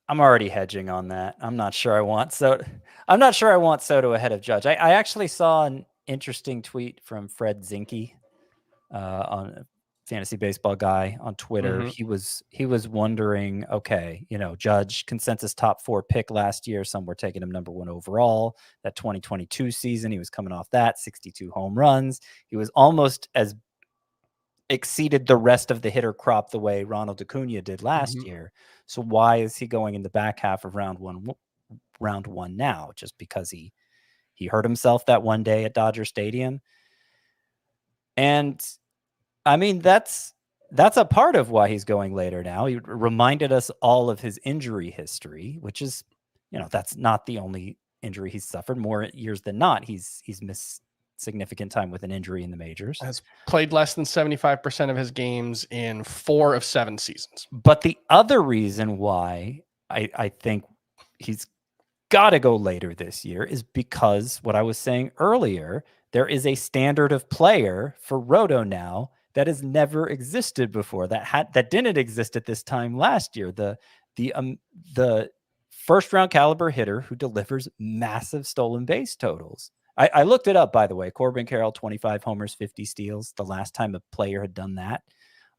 I'm already hedging on that. I'm not sure I want Soto ahead of Judge. I actually saw an interesting tweet from Fred Zinke, on Fantasy Baseball Guy on Twitter. Mm-hmm. He was wondering, okay, Judge consensus top 4 pick last year. Some were taking him number 1 overall. That 2022 season, he was coming off that 62 home runs. He was almost as exceeded the rest of the hitter crop the way Ronald Acuña did last year. So why is he going in the back half of round one now? Just because he hurt himself that one day at Dodger Stadium? And I mean, that's a part of why he's going later now. He reminded us all of his injury history, which is, that's not the only injury he's suffered. More years than not, he's missed significant time with an injury in the majors. Has played less than 75% of his games in 4 of 7 seasons. But the other reason why I think he's got to go later this year is because what I was saying earlier, there is a standard of player for Roto now that has never existed before, that didn't exist at this time last year. The first round caliber hitter who delivers massive stolen base totals. I looked it up, by the way. Corbin Carroll, 25 homers, 50 steals. The last time a player had done that.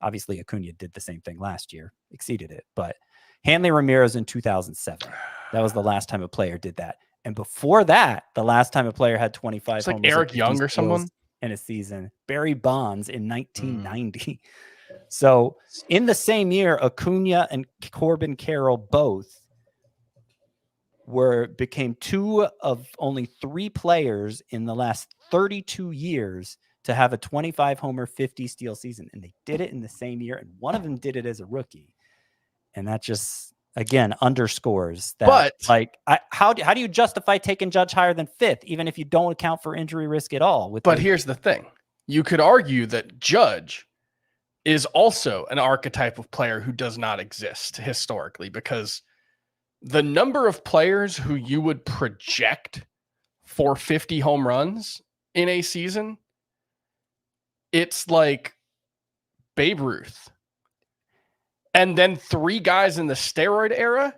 Obviously, Acuña did the same thing last year, exceeded it. But Hanley Ramirez in 2007. That was the last time a player did that. And before that, the last time a player had 25 it's homers. Like Eric Young or someone? In a season. Barry Bonds in 1990. So in the same year, Acuña and Corbin Carroll both became two of only three players in the last 32 years to have a 25 homer, 50 steal season. And they did it in the same year. And one of them did it as a rookie. And that just, again, underscores that. But like, how do you justify taking Judge higher than fifth, even if you don't account for injury risk at all? But here's the thing. You could argue that Judge is also an archetype of player who does not exist historically, because the number of players who you would project for 50 home runs in a season, it's like Babe Ruth. And then three guys in the steroid era.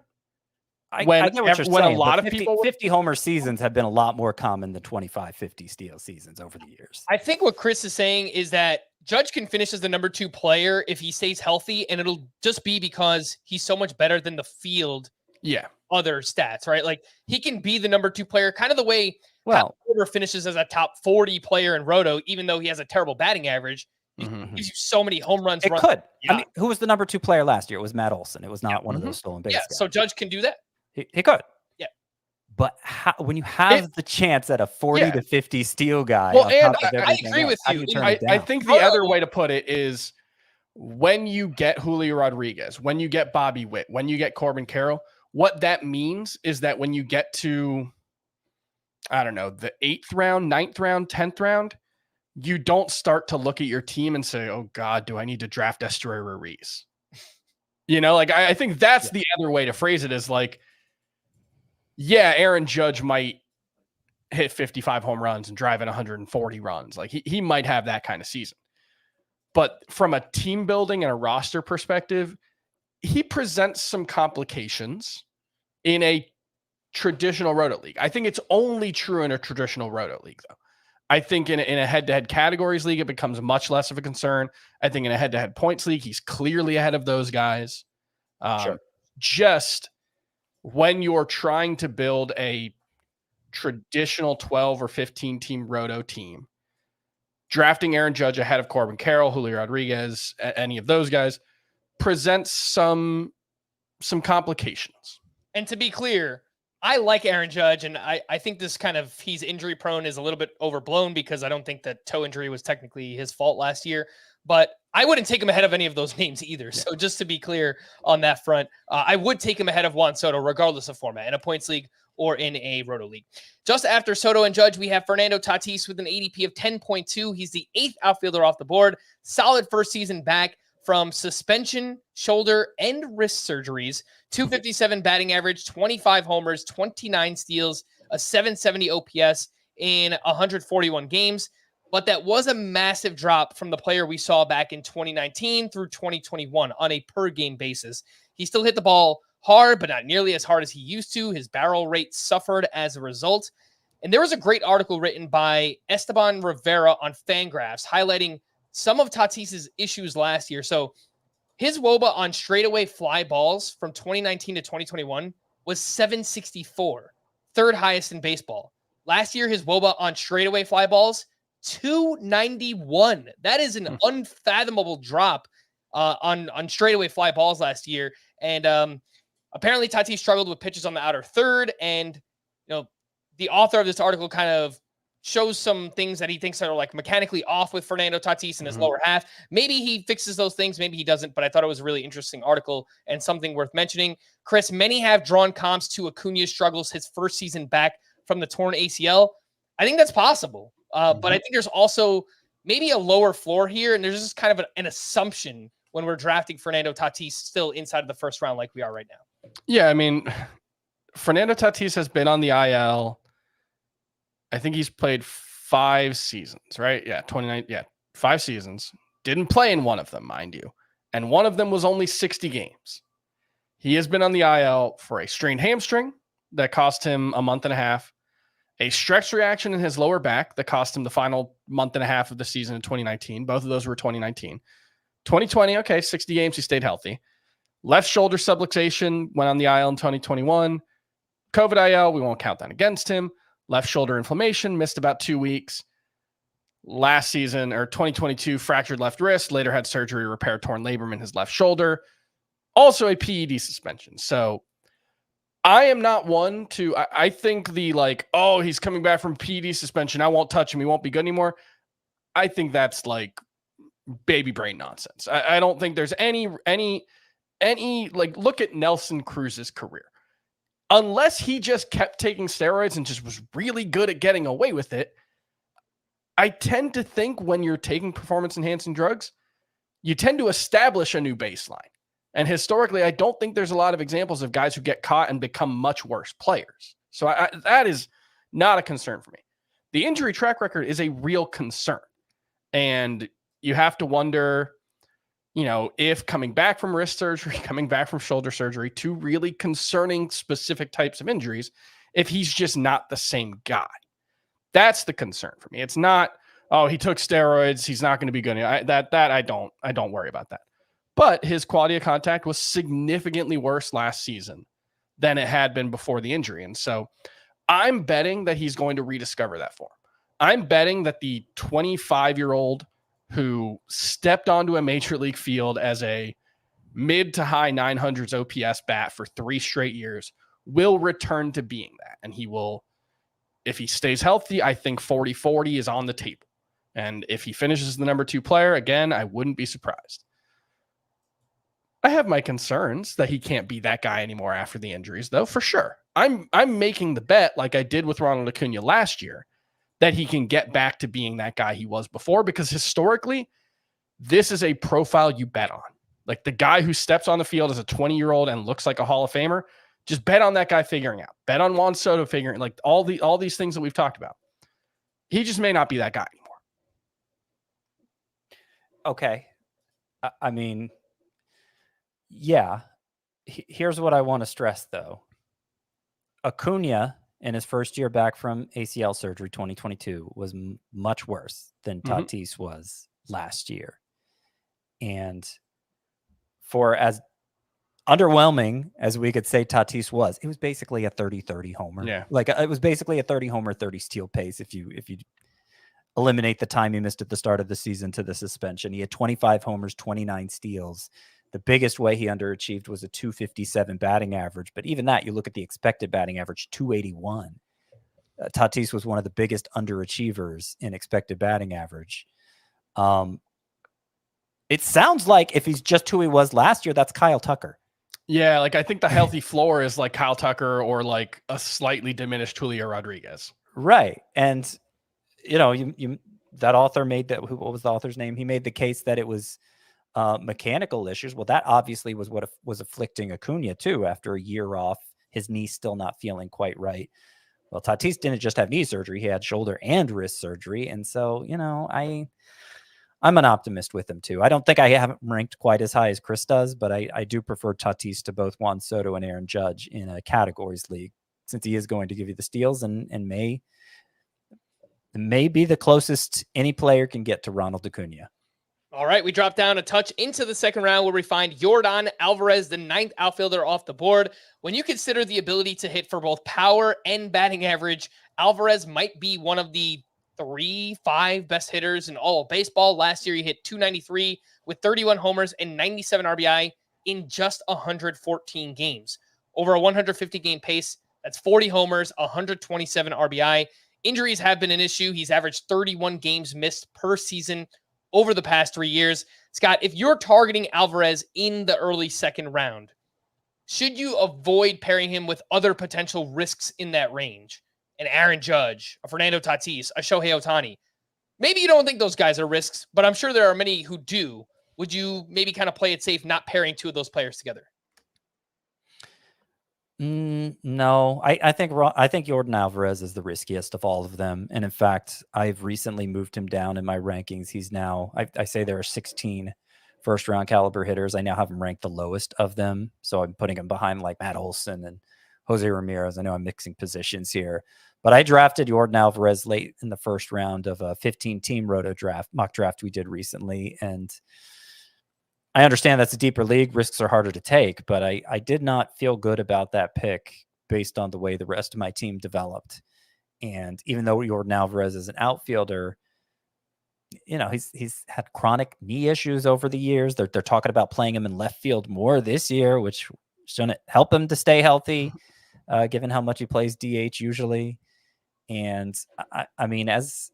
I get what you're saying, a lot of 50 homer seasons have been a lot more common than 25, 50 steal seasons over the years. I think what Chris is saying is that Judge can finish as the number 2 player if he stays healthy, and it'll just be because he's so much better than the field. Yeah. Other stats, right? Like he can be the number 2 player, kind of the way Porter finishes as a top 40 player in Roto, even though he has a terrible batting average. He gives you so many home runs. It could. Yeah. I mean, who was the number 2 player last year? It was Matt Olson. It was not one of those stolen base guys. So Judge can do that. He could. Yeah. But when you have the chance at a 40 to 50 steal guy, well, and I agree with you. I think the other way to put it is when you get Julio Rodriguez, when you get Bobby Witt, when you get Corbin Carroll, what that means is that when you get to, I don't know, the 8th round, 9th round, 10th round, you don't start to look at your team and say, oh God, do I need to draft Esteury Ruiz? You know, like I think that's the other way to phrase it, is like, yeah, Aaron Judge might hit 55 home runs and drive in 140 runs. Like he might have that kind of season. But from a team building and a roster perspective, he presents some complications in a traditional Roto league. I think it's only true in a traditional Roto league, though. I think in a head-to-head categories league, it becomes much less of a concern. I think in a head-to-head points league, he's clearly ahead of those guys. Sure. Just when you're trying to build a traditional 12 or 15 team Roto team, drafting Aaron Judge ahead of Corbin Carroll, Julio Rodriguez, any of those guys presents some complications. And to be clear, I like Aaron Judge, and I think this kind of, he's injury prone is a little bit overblown, because I don't think that toe injury was technically his fault last year, but I wouldn't take him ahead of any of those names either. Yeah. So just to be clear on that front, I would take him ahead of Juan Soto, regardless of format, in a points league or in a Roto league. Just after Soto and Judge, we have Fernando Tatis with an ADP of 10.2. He's the 8th outfielder off the board. Solid first season back from suspension, shoulder, and wrist surgeries. 257 batting average, 25 homers, 29 steals, a 770 OPS in 141 games. But that was a massive drop from the player we saw back in 2019 through 2021 on a per-game basis. He still hit the ball hard, but not nearly as hard as he used to. His barrel rate suffered as a result. And there was a great article written by Esteban Rivera on Fangraphs highlighting some of Tatis's issues last year. So his WOBA on straightaway fly balls from 2019 to 2021 was 764, third highest in baseball. Last year, his WOBA on straightaway fly balls, 291. That is an unfathomable drop on straightaway fly balls last year. And apparently Tatis struggled with pitches on the outer third. And, the author of this article kind of shows some things that he thinks are like mechanically off with Fernando Tatis in his lower half. Maybe he fixes those things, maybe he doesn't, but I thought it was a really interesting article and something worth mentioning. Chris, many have drawn comps to Acuña's struggles his first season back from the torn ACL. I think that's possible, but I think there's also maybe a lower floor here, and there's just kind of an assumption when we're drafting Fernando Tatis still inside of the first round like we are right now. Yeah, I mean, Fernando Tatis has been on the IL. I think he's played 5 seasons, right? Yeah, 29. Yeah, 5 seasons. Didn't play in one of them, mind you. And one of them was only 60 games. He has been on the IL for a strained hamstring that cost him a month and a half, a stretch reaction in his lower back that cost him the final month and a half of the season in 2019. Both of those were 2019. 2020, okay, 60 games, he stayed healthy. Left shoulder subluxation, went on the IL in 2021. COVID IL, we won't count that against him. Left shoulder inflammation, missed about 2 weeks. Last season, or 2022, fractured left wrist, later had surgery to repair torn labrum in his left shoulder. Also a PED suspension. So I am not one to, I think the like, oh, he's coming back from PD suspension, I won't touch him, he won't be good anymore. I think that's like baby brain nonsense. I don't think there's any, like, look at Nelson Cruz's career. Unless he just kept taking steroids and just was really good at getting away with it, I tend to think when you're taking performance-enhancing drugs, you tend to establish a new baseline. And historically, I don't think there's a lot of examples of guys who get caught and become much worse players. So that is not a concern for me. The injury track record is a real concern. And you have to wonder, you know, if coming back from wrist surgery, coming back from shoulder surgery, two really concerning specific types of injuries, if he's just not the same guy. That's the concern for me. It's not, oh, he took steroids, he's not going to be good. I don't worry about that. But his quality of contact was significantly worse last season than it had been before the injury. And so I'm betting that he's going to rediscover that form. I'm betting that the 25-year-old who stepped onto a major league field as a mid to high 900s OPS bat for 3 straight years will return to being that. And he will, if he stays healthy, I think 40-40 is on the table. And if he finishes the number 2 player, again, I wouldn't be surprised. I have my concerns that he can't be that guy anymore after the injuries, though, for sure. I'm making the bet, like I did with Ronald Acuña last year, that he can get back to being that guy he was before, because historically, this is a profile you bet on. Like the guy who steps on the field as a 20-year-old and looks like a Hall of Famer, just bet on that guy figuring out. Bet on Juan Soto figuring, like all these things that we've talked about. He just may not be that guy anymore. Okay. I mean, yeah. Here's what I want to stress, though. Acuña, in his first year back from ACL surgery, 2022, was much worse than Tatis was last year. And for as underwhelming as we could say Tatis was, it was basically a 30-30 homer. Yeah. Like it was basically a 30 homer, 30 steal pace if you eliminate the time he missed at the start of the season to the suspension. He had 25 homers, 29 steals. The biggest way he underachieved was a 257 batting average. But even that, you look at the expected batting average, 281. Tatis was one of the biggest underachievers in expected batting average. It sounds like if he's just who he was last year, that's Kyle Tucker. Yeah, like I think the healthy floor is like Kyle Tucker or like a slightly diminished Julio Rodriguez. Right. And, you know, you that author made that, what was the author's name? He made the case that it was mechanical issues. Well, that obviously was what was afflicting Acuña too. After a year off, his knee still not feeling quite right. Well, Tatis didn't just have knee surgery; he had shoulder and wrist surgery. And so, you know, I'm an optimist with him too. I don't think I haven't ranked quite as high as Chris does, but I do prefer Tatis to both Juan Soto and Aaron Judge in a categories league, since he is going to give you the steals and may be the closest any player can get to Ronald Acuña. All right, we drop down a touch into the second round where we find Yordan Alvarez, the 9th outfielder off the board. When you consider the ability to hit for both power and batting average, Alvarez might be one of the 3-5 best hitters in all of baseball. Last year, he hit 293 with 31 homers and 97 RBI in just 114 games. Over a 150-game pace, that's 40 homers, 127 RBI. Injuries have been an issue. He's averaged 31 games missed per season over the past 3 years. Scott, if you're targeting Alvarez in the early second round, should you avoid pairing him with other potential risks in that range? An Aaron Judge, a Fernando Tatis, a Shohei Ohtani. Maybe you don't think those guys are risks, but I'm sure there are many who do. Would you maybe kind of play it safe, not pairing two of those players together? No, I think Yordan Alvarez is the riskiest of all of them. And in fact, I've recently moved him down in my rankings. He's now, I say there are 16 first round caliber hitters. I now have him ranked the lowest of them. So I'm putting him behind like Matt Olson and Jose Ramirez. I know I'm mixing positions here, but I drafted Yordan Alvarez late in the first round of a 15-team mock draft we did recently. And I understand that's a deeper league. Risks are harder to take, but I did not feel good about that pick based on the way the rest of my team developed. And even though Yordan Alvarez is an outfielder, you know, he's had chronic knee issues over the years. They're talking about playing him in left field more this year, which shouldn't help him to stay healthy. given how much he plays DH usually. And I mean, as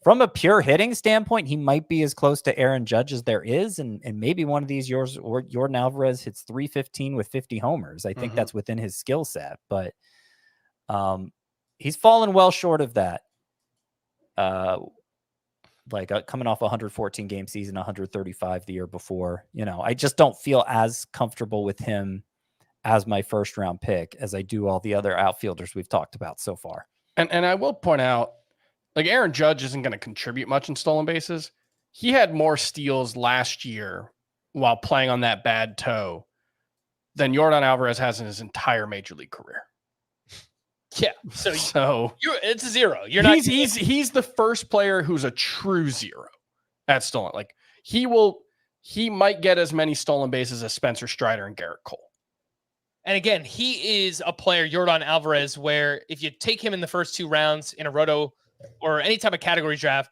from a pure hitting standpoint, he might be as close to Aaron Judge as there is. And maybe one of these Yordan Alvarez hits 315 with 50 homers. I think that's within his skill set, but he's fallen well short of that. Coming off a 114 game season, 135 the year before, I just don't feel as comfortable with him as my first round pick as I do all the other outfielders we've talked about so far. And I will point out, like, Aaron Judge isn't going to contribute much in stolen bases. He had more steals last year while playing on that bad toe than Yordan Alvarez has in his entire major league career. Yeah. So it's a zero. He's the first player who's a true zero at stolen. Like, he might get as many stolen bases as Spencer Strider and Garrett Cole. And again, he is a player, Yordan Alvarez, where if you take him in the first 2 rounds in a roto or any type of category draft,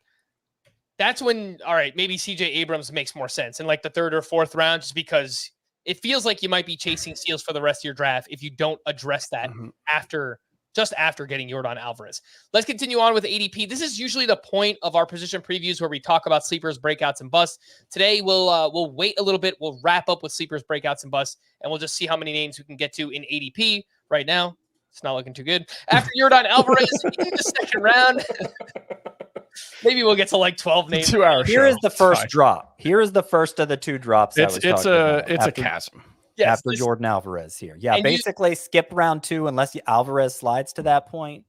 that's when, all right, maybe CJ Abrams makes more sense in like the 3rd or 4th round, just because it feels like you might be chasing steals for the rest of your draft if you don't address that after getting Yordan Alvarez. Let's continue on with ADP. This is usually the point of our position previews where we talk about sleepers, breakouts, and busts. Today, we'll wait a little bit. We'll wrap up with sleepers, breakouts, and busts, and we'll just see how many names we can get to in ADP. Right now, it's not looking too good. After Yordan Alvarez in the 2nd round, maybe we'll get to like 12 names. 2 hours. Here is the first drop. Here is the first of the 2 drops. It's a chasm. Yes, after Yordan Alvarez here. Yeah, basically skip round 2 unless Alvarez slides to that point.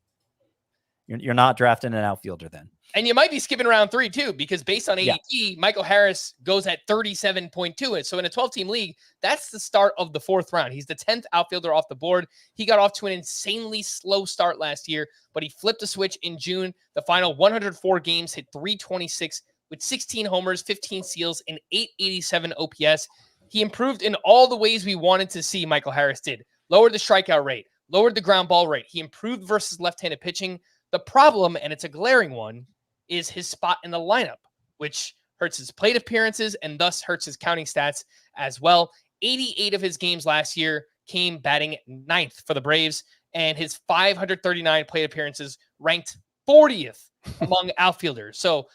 You're not drafting an outfielder then. And you might be skipping round 3 too, because based on ADP, Michael Harris goes at 37.2. So in a 12-team league, that's the start of the 4th round. He's the 10th outfielder off the board. He got off to an insanely slow start last year, but he flipped a switch in June. The final 104 games, hit 326 with 16 homers, 15 steals, and 887 OPS. He improved in all the ways we wanted to see Michael Harris did. Lowered the strikeout rate, lowered the ground ball rate. He improved versus left-handed pitching. The problem, and it's a glaring one, is his spot in the lineup, which hurts his plate appearances and thus hurts his counting stats as well. 88 of his games last year came batting 9th for the Braves, and his 539 plate appearances ranked 40th among outfielders. So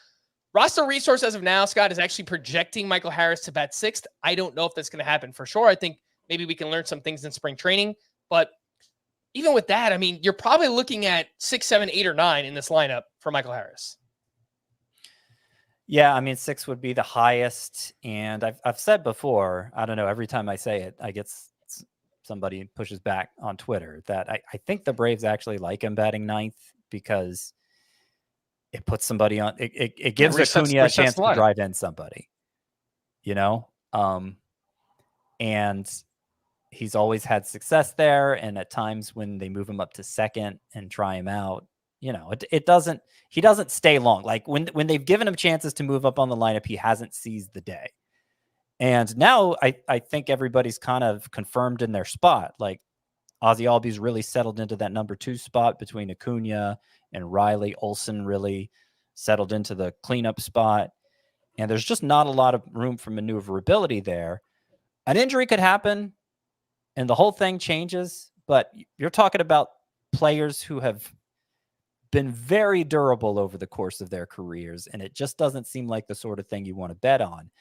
roster resource as of now, Scott, is actually projecting Michael Harris to bat 6th. I don't know if that's going to happen for sure. I think maybe we can learn some things in spring training. But even with that, I mean, you're probably looking at 6, 7, 8, or 9 in this lineup for Michael Harris. Yeah, I mean, 6 would be the highest. And I've said before, I don't know, every time I say it, I get somebody pushes back on Twitter that I think the Braves actually like him batting 9th because it puts somebody on. It gives Acuña a chance to drive in somebody, and he's always had success there. And at times when they move him up to 2nd and try him out, he doesn't stay long. Like when they've given him chances to move up on the lineup, he hasn't seized the day. And now I think everybody's kind of confirmed in their spot. Like Ozzie Albies really settled into that number 2 spot between Acuña and Riley. Olsen really settled into the cleanup spot. And there's just not a lot of room for maneuverability there. An injury could happen and the whole thing changes. But you're talking about players who have been very durable over the course of their careers. And it just doesn't seem like the sort of thing you want to bet on.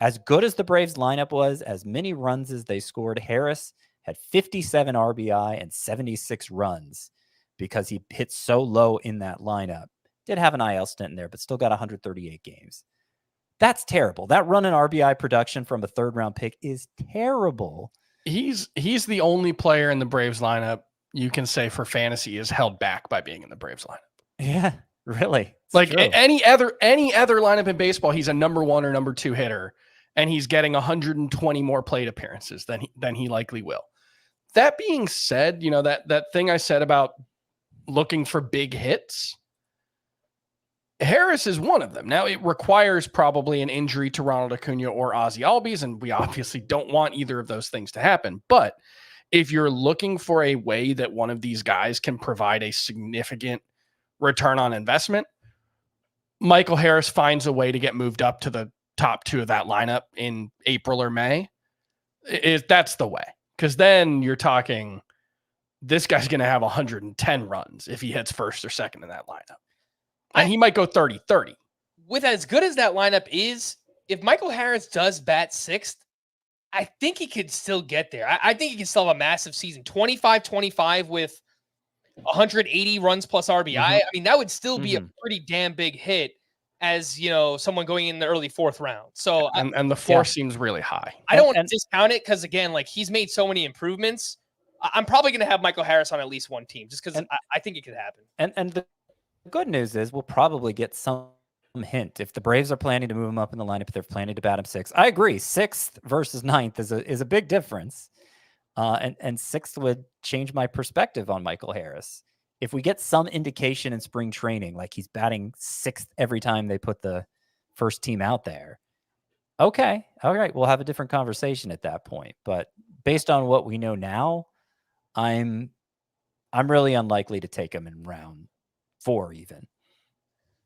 As good as the Braves lineup was, as many runs as they scored, Harris had 57 RBI and 76 runs because he hit so low in that lineup. Did have an IL stint in there, but still got 138 games. That's terrible. That run in RBI production from a 3rd round pick is terrible. He's the only player in the Braves lineup you can say for fantasy is held back by being in the Braves lineup. Yeah, really. It's like true. any other lineup in baseball, he's a number 1 or number 2 hitter, and he's getting 120 more plate appearances than he likely will. That being said, that thing I said about looking for big hits, Harris is one of them. Now, it requires probably an injury to Ronald Acuña or Ozzie Albies, and we obviously don't want either of those things to happen. But if you're looking for a way that one of these guys can provide a significant return on investment, Michael Harris finds a way to get moved up to the top 2 of that lineup in April or May. That's the way. Because then you're talking this guy's going to have 110 runs if he hits first or second in that lineup. And he might go 30-30. With as good as that lineup is, if Michael Harris does bat sixth, I think he could still get there. I think he can still have a massive season. 25-25 with 180 runs plus RBI. I mean, that would still be a pretty damn big hit as, someone going in the early fourth round. So and the four seems really high. I don't want to discount it because, again, like he's made so many improvements. I'm probably going to have Michael Harris on at least one team just because I think it could happen. And the good news is we'll probably get some hint if the Braves are planning to move him up in the lineup. If they're planning to bat him sixth, I agree. Sixth versus ninth is a big difference, and sixth would change my perspective on Michael Harris. If we get some indication in spring training, like he's batting sixth every time they put the first team out there, okay, all right, we'll have a different conversation at that point. But based on what we know now, I'm really unlikely to take him in round 4 even.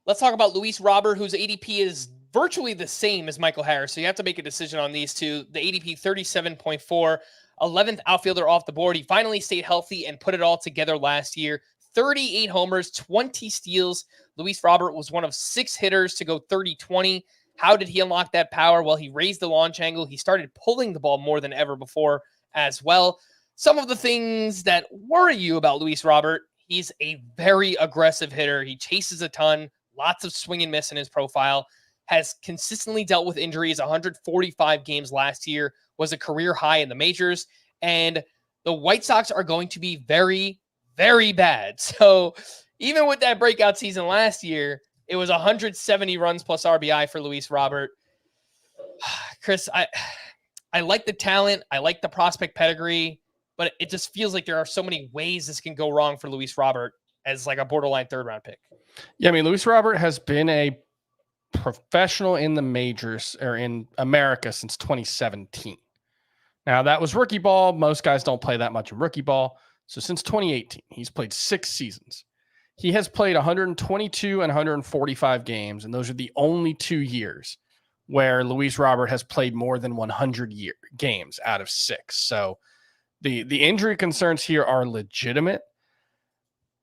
Let's talk about Luis Robert, whose ADP is virtually the same as Michael Harris. So you have to make a decision on these two. The ADP 37.4, 11th outfielder off the board. He finally stayed healthy and put it all together last year. 38 homers, 20 steals. Luis Robert was one of 6 hitters to go 30-20. How did he unlock that power? Well, he raised the launch angle. He started pulling the ball more than ever before as well. Some of the things that worry you about Luis Robert, he's a very aggressive hitter. He chases a ton, lots of swing and miss in his profile, has consistently dealt with injuries. 145 games last year was a career high in the majors. And the White Sox are going to be very, very bad. So even with that breakout season last year, it was 170 runs plus RBI for Luis Robert. Chris, I like the talent. I like the prospect pedigree, but it just feels like there are so many ways this can go wrong for Luis Robert as like a borderline third-round pick. Yeah, I mean, Luis Robert has been a professional in the majors or in America since 2017. Now, that was rookie ball. Most guys don't play that much in rookie ball. So since 2018, he's played 6 seasons. He has played 122 and 145 games, and those are the only 2 years where Luis Robert has played more than 100 games out of 6. So the injury concerns here are legitimate.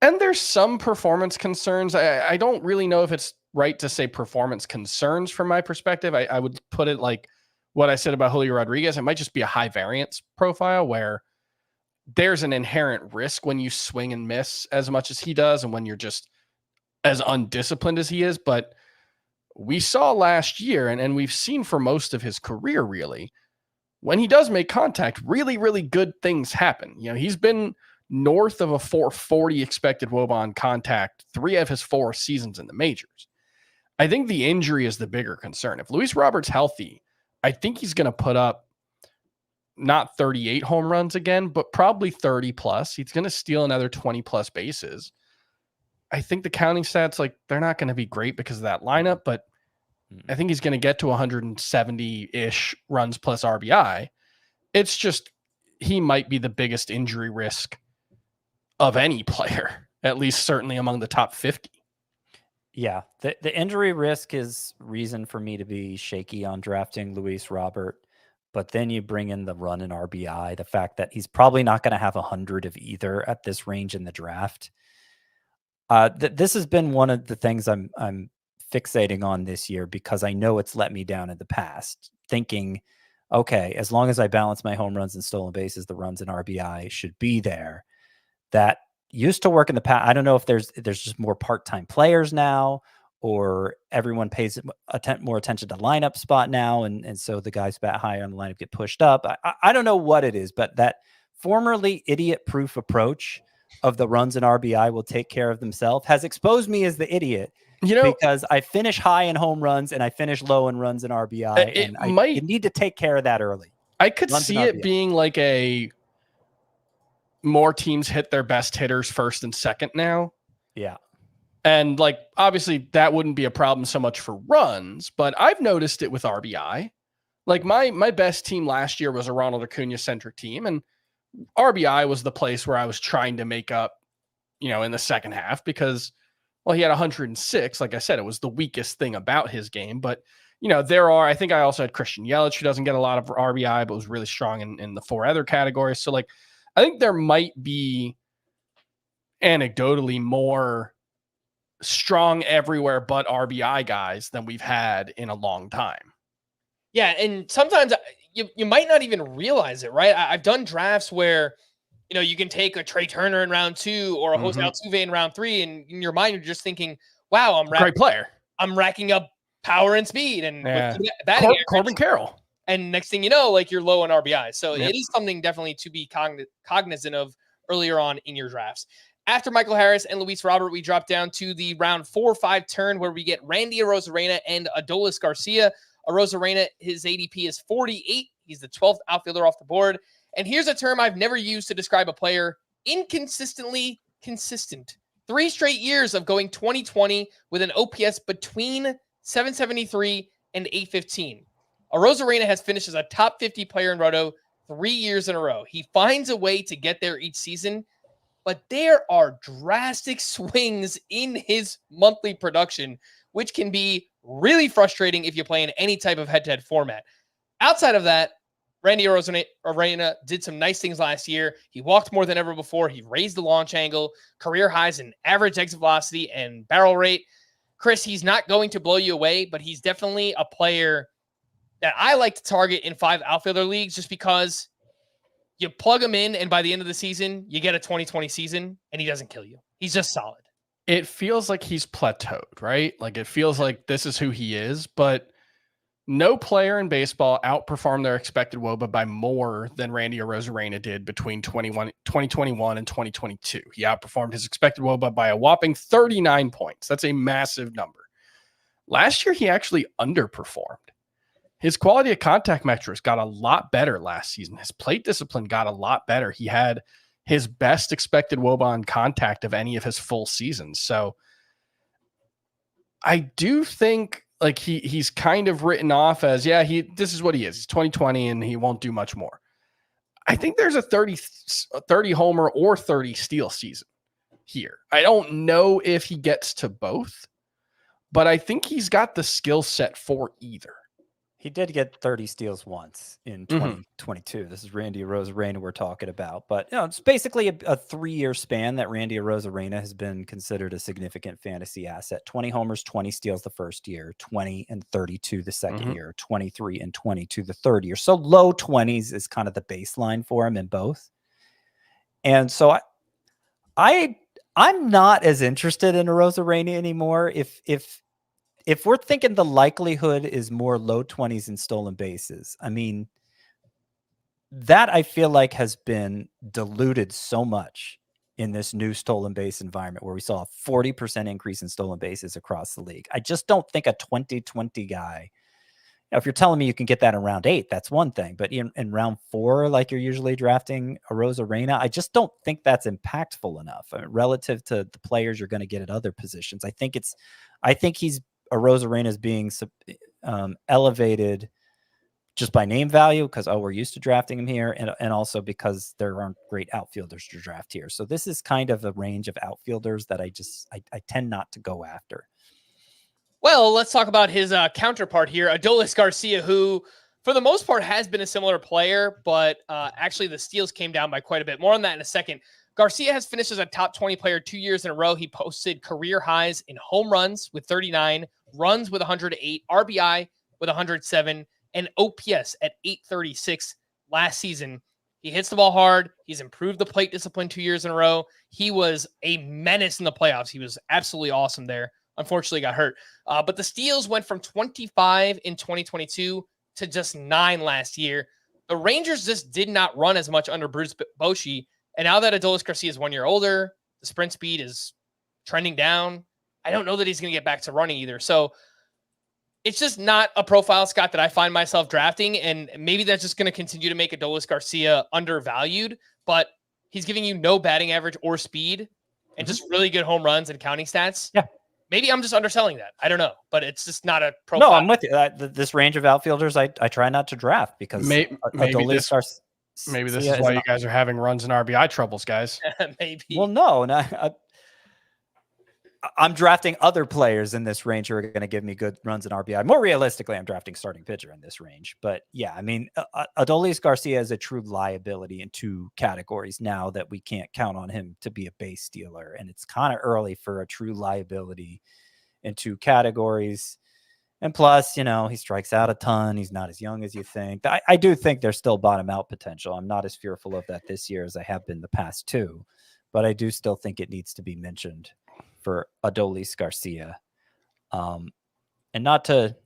And there's some performance concerns. I don't really know if it's right to say performance concerns from my perspective. I would put it like what I said about Julio Rodriguez. It might just be a high variance profile where there's an inherent risk when you swing and miss as much as he does and when you're just as undisciplined as he is. But we saw last year, and we've seen for most of his career, really, when he does make contact, really, really good things happen. He's been north of a 440 expected WOBA on contact 3 of his 4 seasons in the majors. I think the injury is the bigger concern. If Luis Robert's healthy, I think he's going to put up not 38 home runs again, but probably 30 plus. He's going to steal another 20 plus bases. I think the counting stats, they're not going to be great because of that lineup, but I think he's going to get to 170-ish runs plus RBI. It's just, he might be the biggest injury risk of any player, at least certainly among the top 50. Yeah, the injury risk is reason for me to be shaky on drafting Luis Robert. But then you bring in the run and RBI, the fact that he's probably not going to have 100 of either at this range in the draft. This has been one of the things I'm fixating on this year because I know it's let me down in the past, thinking, okay, as long as I balance my home runs and stolen bases, the runs and RBI should be there. That used to work in the past. I don't know if there's just more part-time players now, or everyone pays more attention to lineup spot now. And so the guys bat higher on the lineup get pushed up. I don't know what it is, but that formerly idiot-proof approach of the runs and RBI will take care of themselves has exposed me as the idiot. Because I finish high in home runs and I finish low in runs and RBI. And I need to take care of that early. I could see it being like more teams hit their best hitters first and second now. Yeah. And obviously that wouldn't be a problem so much for runs, but I've noticed it with RBI. My best team last year was a Ronald Acuña centric team, and RBI was the place where I was trying to make up, in the second half because, well, he had 106. Like I said, it was the weakest thing about his game, but I think I also had Christian Yelich, who doesn't get a lot of RBI, but was really strong in the 4 other categories. So I think there might be anecdotally more strong everywhere but RBI guys than we've had in a long time. Yeah, and sometimes you might not even realize it, right? I've done drafts where, you can take a Trey Turner in round 2 or a Jose Altuve in round 3, and in your mind, you're just thinking, wow, Great player. I'm racking up power and speed and Corbin Carroll. And next thing you know, like you're low on RBI. So it is something definitely to be cognizant of earlier on in your drafts. After Michael Harris and Luis Robert, we drop down to the round 4-5 turn where we get Randy Arozarena and Adolis Garcia. Arozarena, his ADP is 48. He's the 12th outfielder off the board. And here's a term I've never used to describe a player: inconsistently consistent. 3 straight years of going 20-20 with an OPS between 773 and 815. Arozarena has finished as a top 50 player in Roto 3 years in a row. He finds a way to get there each season, but there are drastic swings in his monthly production, which can be really frustrating if you play in any type of head-to-head format. Outside of that, Randy Arozarena did some nice things last year. He walked more than ever before. He raised the launch angle, career highs in average exit velocity and barrel rate. Chris, he's not going to blow you away, but he's definitely a player that I like to target in 5 outfielder leagues just because you plug him in and by the end of the season, you get a 20-20 season and he doesn't kill you. He's just solid. It feels like he's plateaued, right? Like it feels like this is who he is, but no player in baseball outperformed their expected WOBA by more than Randy Arozarena did between 2021 and 2022. He outperformed his expected WOBA by a whopping 39 points. That's a massive number. Last year, he actually underperformed. His quality of contact metrics got a lot better last season. His plate discipline got a lot better. He had his best expected WOBA on contact of any of his full seasons. So I do think like he's kind of written off as, this is what he is. He's 2020 and he won't do much more. I think there's a 30 homer or 30 steal season here. I don't know if he gets to both, but I think he's got the skill set for either. He did get 30 steals once in 2022. This is Randy Arozarena we're talking about. But it's basically a 3-year span that Randy Arozarena has been considered a significant fantasy asset. 20 homers, 20 steals the first year, 20 and 32 the second year, 23 and 22 the third year. So low 20s is kind of the baseline for him in both. And so I'm not as interested in Arozarena anymore. If we're thinking the likelihood is more low 20s in stolen bases, I mean, that I feel like has been diluted so much in this new stolen base environment where we saw a 40% increase in stolen bases across the league. I just don't think a 20-20 guy, if you're telling me you can get that in round 8, that's one thing. But in round 4, like you're usually drafting Arozarena, I just don't think that's impactful enough relative to the players you're going to get at other positions. I think Arozarena is being elevated just by name value because, we're used to drafting him here, and also because there aren't great outfielders to draft here. So this is kind of a range of outfielders that I tend not to go after. Well, let's talk about his counterpart here, Adolis Garcia, who for the most part has been a similar player, but actually the steals came down by quite a bit. More on that in a second. Garcia has finished as a top 20 player 2 years in a row. He posted career highs in home runs with 39, runs with 108, RBI with 107, and OPS at 836 last season. He hits the ball hard. He's improved the plate discipline 2 years in a row. He was a menace in the playoffs. He was absolutely awesome there. Unfortunately, got hurt. But the steals went from 25 in 2022 to just 9 last year. The Rangers just did not run as much under Bruce Bochy. And now that Adolis Garcia is 1 year older, the sprint speed is trending down. I don't know that he's going to get back to running either. So it's just not a profile, Scott, that I find myself drafting. And maybe that's just going to continue to make Adolis Garcia undervalued. But he's giving you no batting average or speed and just really good home runs and counting stats. Yeah. Maybe I'm just underselling that. I don't know. But it's just not a profile. No, I'm with you. This range of outfielders, I try not to draft because Adolis Garcia. Maybe this is why you guys are having runs and RBI troubles, guys. Maybe. Well, no. I'm drafting other players in this range who are going to give me good runs in RBI. More realistically, I'm drafting starting pitcher in this range. But yeah, I mean, Adolis Garcia is a true liability in two categories now that we can't count on him to be a base stealer. And it's kind of early for a true liability in two categories. And plus, he strikes out a ton. He's not as young as you think. I do think there's still bottom out potential. I'm not as fearful of that this year as I have been the past two. But I do still think it needs to be mentioned for Adolis Garcia. And not to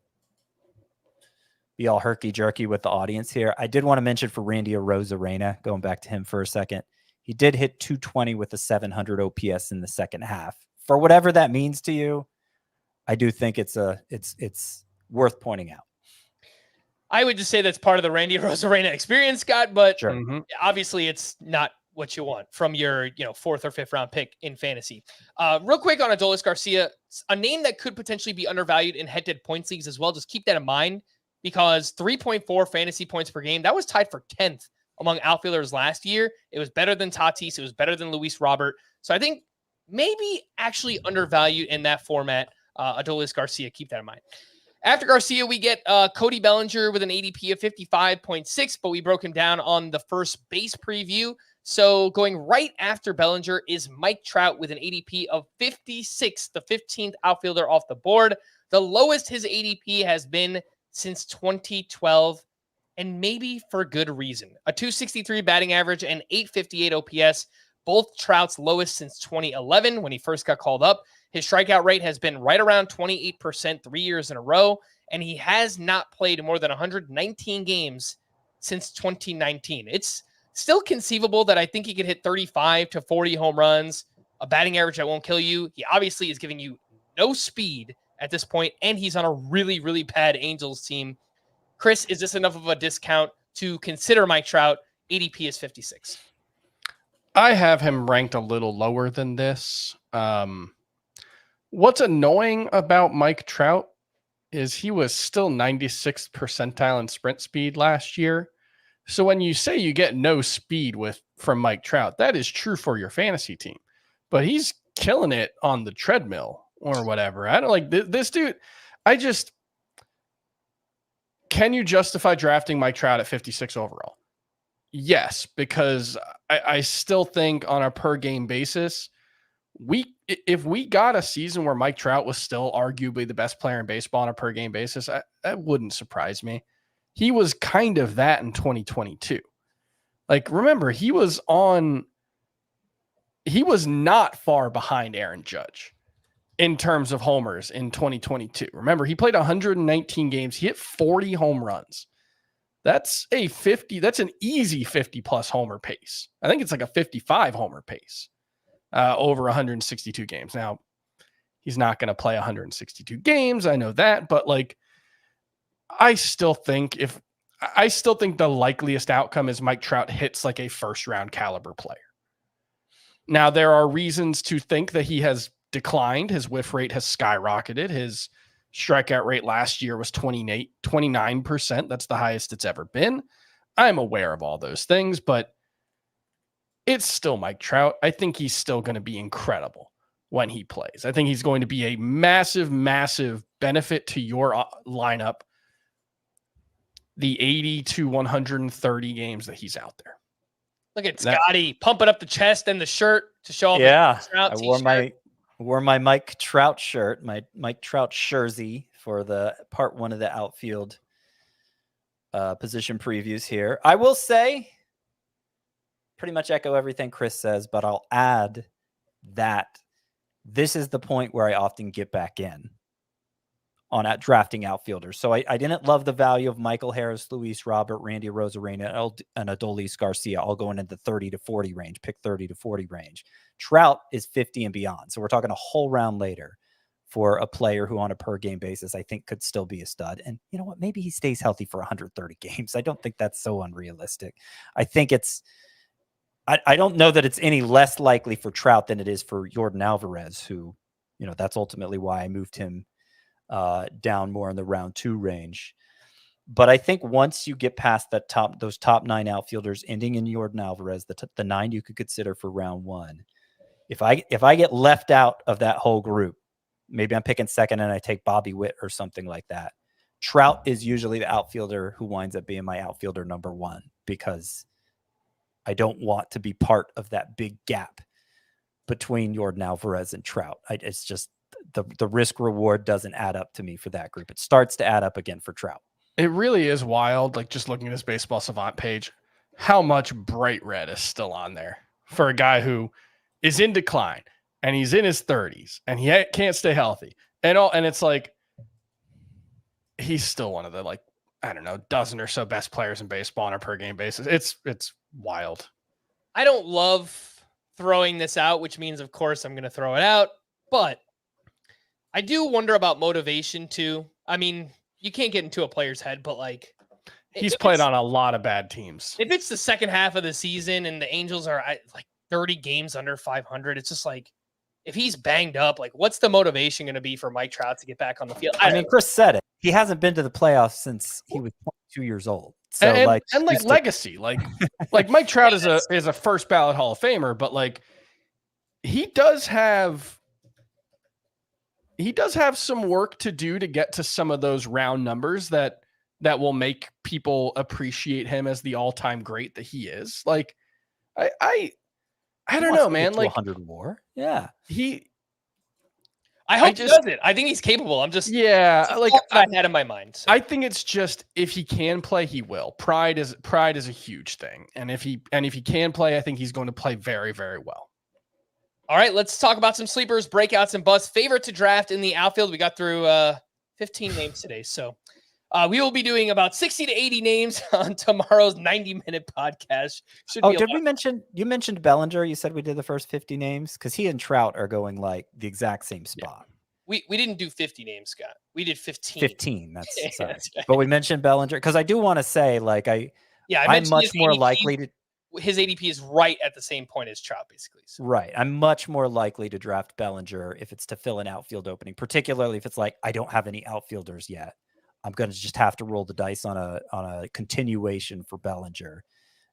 be all herky-jerky with the audience here, I did want to mention for Randy Arozarena, going back to him for a second, he did hit 220 with a 700 OPS in the second half. For whatever that means to you, I do think it's worth pointing out. I would just say that's part of the Randy Arozarena experience, Scott, but Sure. Obviously it's not what you want from your, fourth or fifth round pick in fantasy. Real quick on Adolis Garcia, a name that could potentially be undervalued in head-to-head points leagues as well. Just keep that in mind because 3.4 fantasy points per game, that was tied for 10th among outfielders last year. It was better than Tatis. It was better than Luis Robert. So I think maybe actually undervalued in that format. Adolis Garcia, keep that in mind. After Garcia, we get Cody Bellinger with an ADP of 55.6, but we broke him down on the first base preview. So going right after Bellinger is Mike Trout with an ADP of 56, the 15th outfielder off the board. The lowest his ADP has been since 2012, and maybe for good reason. A 263 batting average and 858 OPS, both Trout's lowest since 2011 when he first got called up. His strikeout rate has been right around 28% 3 years in a row, and he has not played more than 119 games since 2019. It's still conceivable that I think he could hit 35 to 40 home runs, a batting average that won't kill you. He obviously is giving you no speed at this point, and he's on a really, really bad Angels team. Chris, is this enough of a discount to consider Mike Trout? ADP is 56. I have him ranked a little lower than this. What's annoying about Mike Trout is he was still 96th percentile in sprint speed last year. So when you say you get no speed from Mike Trout, that is true for your fantasy team, but he's killing it on the treadmill or whatever. I don't like this dude. Can you justify drafting Mike Trout at 56 overall? Yes, because I still think on a per game basis, if we got a season where Mike Trout was still arguably the best player in baseball on a per game basis, that wouldn't surprise me. He was kind of that in 2022. Like, remember, he was not far behind Aaron Judge in terms of homers in 2022. Remember, he played 119 games. He hit 40 home runs. That's an easy 50 plus homer pace. I think it's like a 55 homer pace over 162 games. Now, he's not going to play 162 games. I know that, but like, I still think the likeliest outcome is Mike Trout hits like a first round caliber player. Now, there are reasons to think that he has declined. His whiff rate has skyrocketed. His strikeout rate last year was 29%. That's the highest it's ever been. I'm aware of all those things, but it's still Mike Trout. I think he's still going to be incredible when he plays. I think he's going to be a massive, massive benefit to your lineup the 80 to 130 games that he's out there. Look at Scotty pumping up the chest and the shirt to show off. Yeah, Trout I wore my Mike Trout shirt, my Mike Trout jersey for the part one of the outfield position previews here. I will say, pretty much echo everything Chris says, but I'll add that this is the point where I often get back in on drafting outfielders. So I didn't love the value of Michael Harris, Luis Robert, Randy Arozarena, and Adolis Garcia, all going in the 30 to 40 range, pick 30 to 40 range. Trout is 50 and beyond. So we're talking a whole round later for a player who on a per game basis, I think could still be a stud. And you know what? Maybe he stays healthy for 130 games. I don't think that's so unrealistic. I think I don't know that it's any less likely for Trout than it is for Yordan Alvarez, who, that's ultimately why I moved him down more in the round 2 range. But I think once you get past those top 9 outfielders ending in Yordan Alvarez, the 9 you could consider for round 1, If I get left out of that whole group, maybe I'm picking second and I take Bobby Witt or something like that. Trout is usually the outfielder who winds up being my outfielder number 1 because I don't want to be part of that big gap between Yordan Alvarez and Trout. It's just the risk reward doesn't add up to me for that group. It starts to add up again for Trout. It really is wild. Like just looking at this Baseball Savant page, how much bright red is still on there for a guy who is in decline and he's in his 30s and he can't stay healthy and it's like, he's still one of the, like, I don't know, dozen or so best players in baseball on a per game basis. It's wild. I don't love throwing this out, which means, of course, I'm going to throw it out. But I do wonder about motivation, too. I mean, you can't get into a player's head, but, like... He's played on a lot of bad teams. If it's the second half of the season and the Angels are, like, 30 games under 500, it's just like... If he's banged up, like, what's the motivation going to be for Mike Trout to get back on the field? I mean, Chris said it. He hasn't been to the playoffs since he was 22 years old. So, and like legacy, like Mike Trout is a first ballot Hall of Famer, but like he does have some work to do to get to some of those round numbers that will make people appreciate him as the all-time great that he is. Like, I don't know, man. Like 100 WAR. Yeah. I hope he does it. I think he's capable. I'm just like I had in my mind. So. I think it's just if he can play, he will. Pride is a huge thing, and if he can play, I think he's going to play very, very well. All right, let's talk about some sleepers, breakouts, and busts. Favorite to draft in the outfield. We got through 15 names today, so we will be doing about 60 to 80 names on tomorrow's 90-minute podcast. You mentioned Bellinger? You said we did the first 50 names? Because he and Trout are going like the exact same spot. Yeah. We didn't do 50 names, Scott. We did 15. 15, that's sorry. That's right. But we mentioned Bellinger because I do want to say, like, I'm much more ADP, likely to... His ADP is right at the same point as Trout, basically. So. Right. I'm much more likely to draft Bellinger if it's to fill an outfield opening, particularly if it's like I don't have any outfielders yet. I'm going to just have to roll the dice on a continuation for Bellinger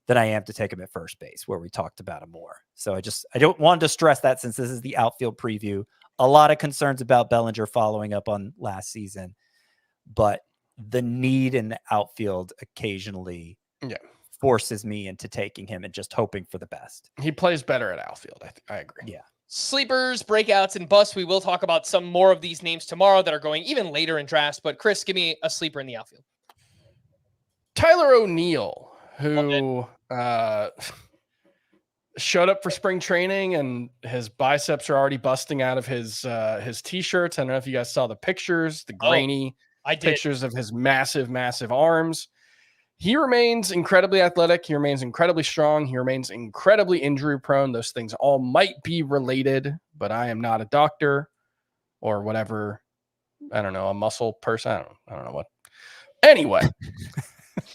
than I am to take him at first base, where we talked about him more. So I don't want to stress that since this is the outfield preview. A lot of concerns about Bellinger following up on last season, but the need in the outfield occasionally forces me into taking him and just hoping for the best. He plays better at outfield. I agree. Yeah. Sleepers, breakouts, and busts. We will talk about some more of these names tomorrow that are going even later in drafts. But Chris, give me a sleeper in the outfield. Tyler O'Neill, who showed up for spring training and his biceps are already busting out of his t-shirts. I don't know if you guys saw the pictures, the grainy pictures of his massive, massive arms. He remains incredibly athletic. He remains incredibly strong. He remains incredibly injury prone. Those things all might be related, but I am not a doctor or whatever. I don't know, a muscle person. I don't know what. Anyway,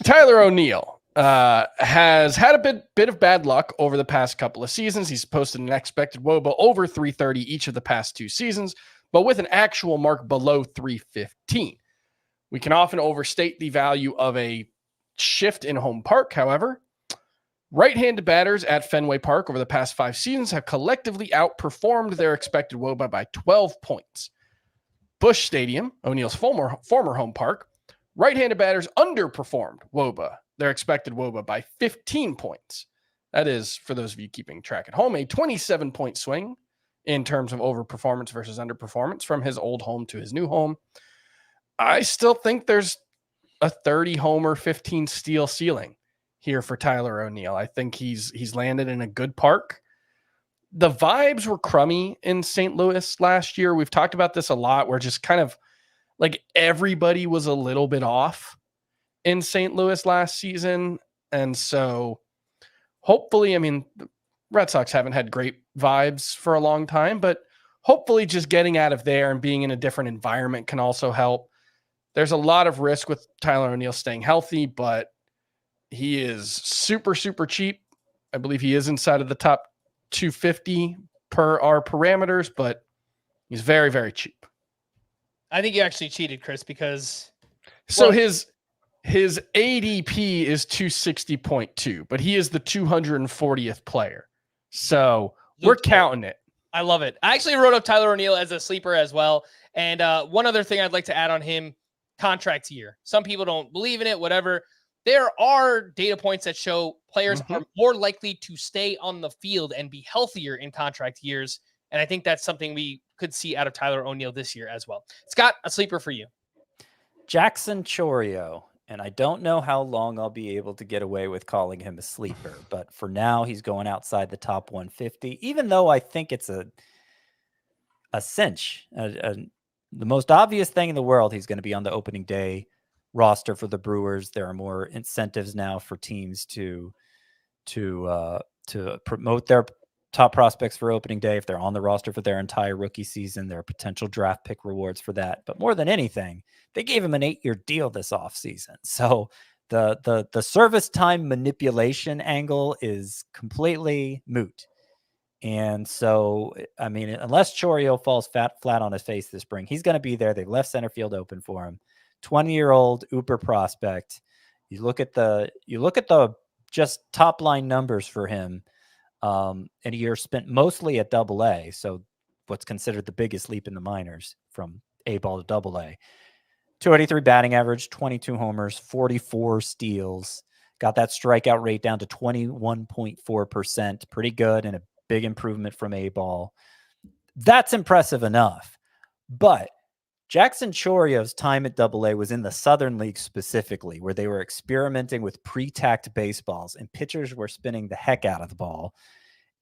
Tyler O'Neill has had a bit of bad luck over the past couple of seasons. He's posted an expected WOBA over 330 each of the past 2 seasons, but with an actual mark below 315. We can often overstate the value of a shift in home park. However, right-handed batters at Fenway Park over the past 5 seasons have collectively outperformed their expected WOBA by 12 points. Busch Stadium, O'Neill's former home park, right-handed batters underperformed WOBA, their expected WOBA, by 15 points. That is, for those of you keeping track at home, a 27-point swing in terms of overperformance versus underperformance from his old home to his new home. I still think there's a 30 homer, 15 steal ceiling here for Tyler O'Neill. I think he's landed in a good park. The vibes were crummy in St. Louis last year. We've talked about this a lot, where just kind of like everybody was a little bit off in St. Louis last season. And so hopefully, I mean, the Red Sox haven't had great vibes for a long time, but hopefully just getting out of there and being in a different environment can also help. There's a lot of risk with Tyler O'Neill staying healthy, but he is super, super cheap. I believe he is inside of the top 250 per our parameters, but he's very, very cheap. I think you actually cheated, Chris, because... So his ADP is 260.2, but he is the 240th player. So we're counting it. I love it. I actually wrote up Tyler O'Neill as a sleeper as well. And one other thing I'd like to add on him, contract year. Some people don't believe in it, whatever. There are data points that show players are more likely to stay on the field and be healthier in contract years. And I think that's something we could see out of Tyler O'Neill this year as well. Scott, a sleeper for you. Jackson Chourio. And I don't know how long I'll be able to get away with calling him a sleeper, but for now he's going outside the top 150, even though I think it's a cinch. The most obvious thing in the world, he's going to be on the opening day roster for the Brewers. There are more incentives now for teams to promote their top prospects for opening day. If they're on the roster for their entire rookie season, there are potential draft pick rewards for that. But more than anything, they gave him an 8-year deal this offseason. So the service time manipulation angle is completely moot. And so, I mean, unless Chourio falls flat on his face this spring, he's going to be there. They've left center field open for him. 20-year-old uber prospect. You look at the just top line numbers for him in a year spent mostly at AA. So what's considered the biggest leap in the minors from A ball to AA. 283 batting average, 22 homers, 44 steals. Got that strikeout rate down to 21.4%. Pretty good and a big improvement from A ball. That's impressive enough. But Jackson Chourio's time at AA was in the Southern League specifically, where they were experimenting with pre-tacked baseballs and pitchers were spinning the heck out of the ball.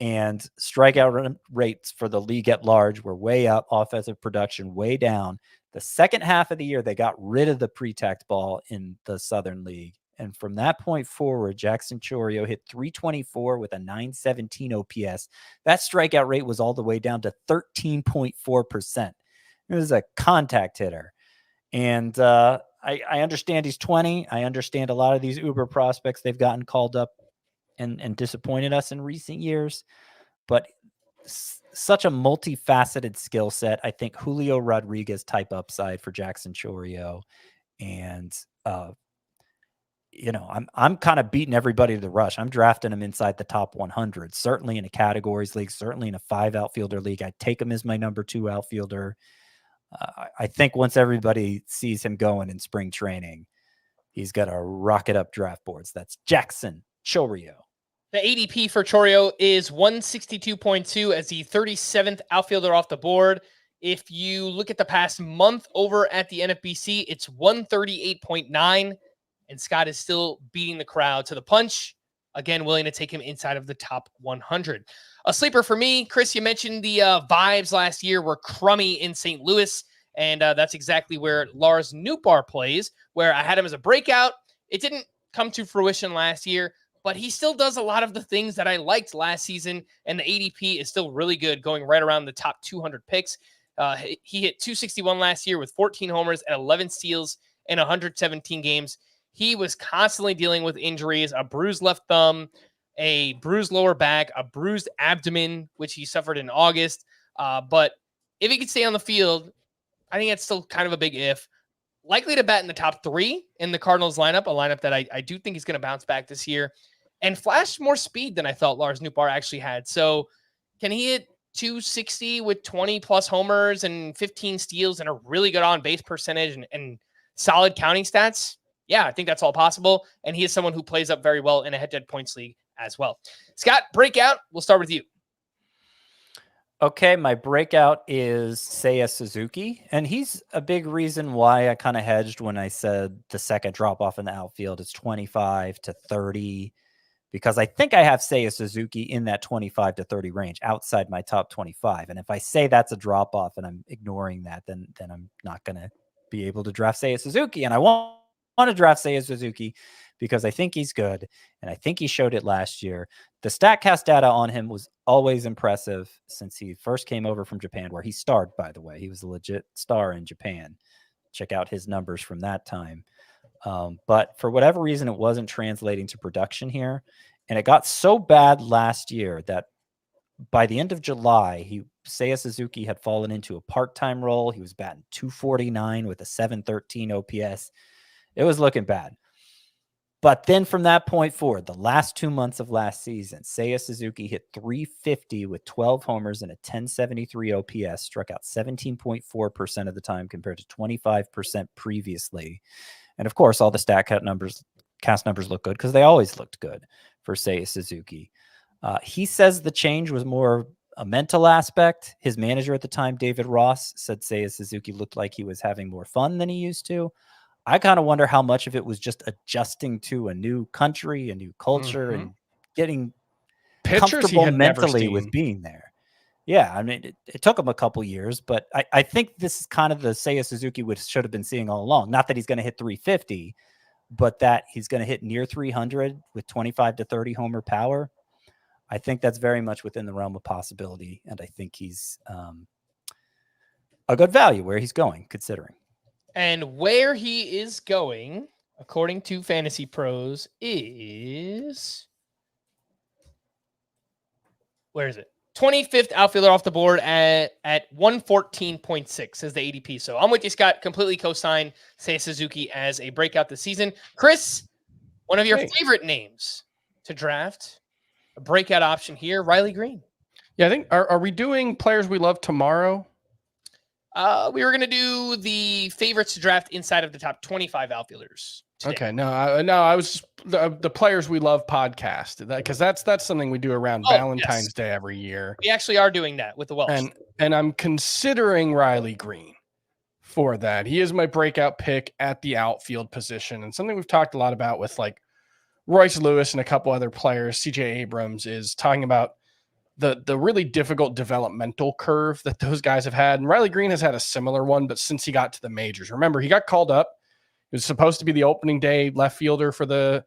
And strikeout rates for the league at large were way up, offensive production way down. The second half of the year, they got rid of the pre-tacked ball in the Southern League. And from that point forward, Jackson Chourio hit 324 with a 917 OPS. That strikeout rate was all the way down to 13.4%. It was a contact hitter. And I understand he's 20. I understand a lot of these uber prospects, they've gotten called up and disappointed us in recent years. But such a multifaceted skill set. I think Julio Rodriguez type upside for Jackson Chourio. And, I'm kind of beating everybody to the rush. I'm drafting him inside the top 100, certainly in a categories league, certainly in a 5 outfielder league. I'd take him as my number 2 outfielder. I think once everybody sees him going in spring training, he's got to rocket up draft boards. That's Jackson Chourio. The ADP for Chourio is 162.2 as the 37th outfielder off the board. If you look at the past month over at the NFBC, it's 138.9, and Scott is still beating the crowd to the punch. Again, willing to take him inside of the top 100. A sleeper for me, Chris, you mentioned the vibes last year were crummy in St. Louis, and that's exactly where Lars Nootbaar plays, where I had him as a breakout. It didn't come to fruition last year, but he still does a lot of the things that I liked last season, and the ADP is still really good, going right around the top 200 picks. He hit 261 last year with 14 homers and 11 steals in 117 games. He was constantly dealing with injuries, a bruised left thumb, a bruised lower back, a bruised abdomen, which he suffered in August. But if he could stay on the field, I think that's still kind of a big if. Likely to bat in the top 3 in the Cardinals lineup, a lineup that I do think he's going to bounce back this year, and flash more speed than I thought Lars Nootbaar actually had. So can he hit 260 with 20-plus homers and 15 steals and a really good on-base percentage and solid counting stats? Yeah, I think that's all possible. And he is someone who plays up very well in a head-to-head points league as well. Scott, breakout. We'll start with you. Okay, my breakout is Seiya Suzuki. And he's a big reason why I kind of hedged when I said the second drop-off in the outfield is 25 to 30. Because I think I have Seiya Suzuki in that 25 to 30 range outside my top 25. And if I say that's a drop-off and I'm ignoring that, then I'm not going to be able to draft Seiya Suzuki. And I want to draft Seiya Suzuki because I think he's good, and I think he showed it last year. The StatCast data on him was always impressive since he first came over from Japan, where he starred, by the way. He was a legit star in Japan. Check out his numbers from that time. But for whatever reason, it wasn't translating to production here, and it got so bad last year that by the end of July, Seiya Suzuki had fallen into a part-time role. He was batting 249 with a 713 OPS. It was looking bad. But then from that point forward, the last 2 months of last season, Seiya Suzuki hit 350 with 12 homers and a 1073 OPS, struck out 17.4% of the time compared to 25% previously. And of course, all the cast numbers look good because they always looked good for Seiya Suzuki. He says the change was more a mental aspect. His manager at the time, David Ross, said Seiya Suzuki looked like he was having more fun than he used to. I kind of wonder how much of it was just adjusting to a new country, a new culture, and getting comfortable mentally with being there. Yeah, I mean, it took him a couple years, but I think this is kind of the Seiya Suzuki should have been seeing all along. Not that he's going to hit 350, but that he's going to hit near 300 with 25 to 30 homer power. I think that's very much within the realm of possibility, and I think he's a good value where he's going, considering. And where he is going, according to Fantasy Pros, is... Where is it? 25th outfielder off the board at 114.6 is the ADP. So I'm with you, Scott. Completely co-sign Seiya Suzuki as a breakout this season. Chris, one of your favorite names to draft, a breakout option here, Riley Green. Yeah, I think, are we doing players we love tomorrow? We were going to do the favorites to draft inside of the top 25 outfielders today. Okay, no, I was the players we love podcast, because that's something we do around Valentine's Day every year. We actually are doing that with the Welsh. And I'm considering Riley Green for that. He is my breakout pick at the outfield position, and something we've talked a lot about with like Royce Lewis and a couple other players. CJ Abrams is talking about the really difficult developmental curve that those guys have had. And Riley Green has had a similar one, but since he got to the majors, remember, he got called up. He was supposed to be the opening day left fielder for the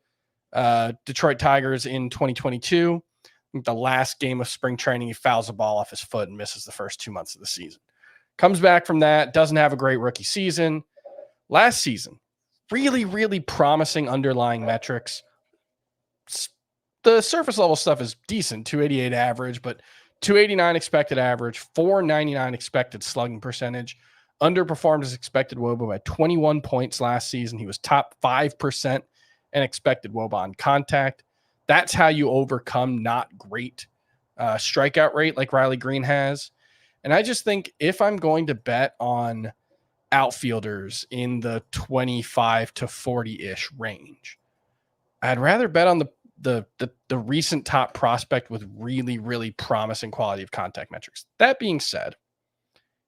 Detroit Tigers in 2022. I think the last game of spring training, he fouls a ball off his foot and misses the first 2 months of the season. Comes back from that, doesn't have a great rookie season. Last season, really, really promising underlying metrics. The surface level stuff is decent, 288 average, but 289 expected average, 499 expected slugging percentage, underperformed his expected WOBA by 21 points last season. He was top 5% in expected WOBA on contact. That's how you overcome not great strikeout rate like Riley Green has. And I just think if I'm going to bet on outfielders in the 25 to 40-ish range, I'd rather bet on the recent top prospect with really, really promising quality of contact metrics. That being said,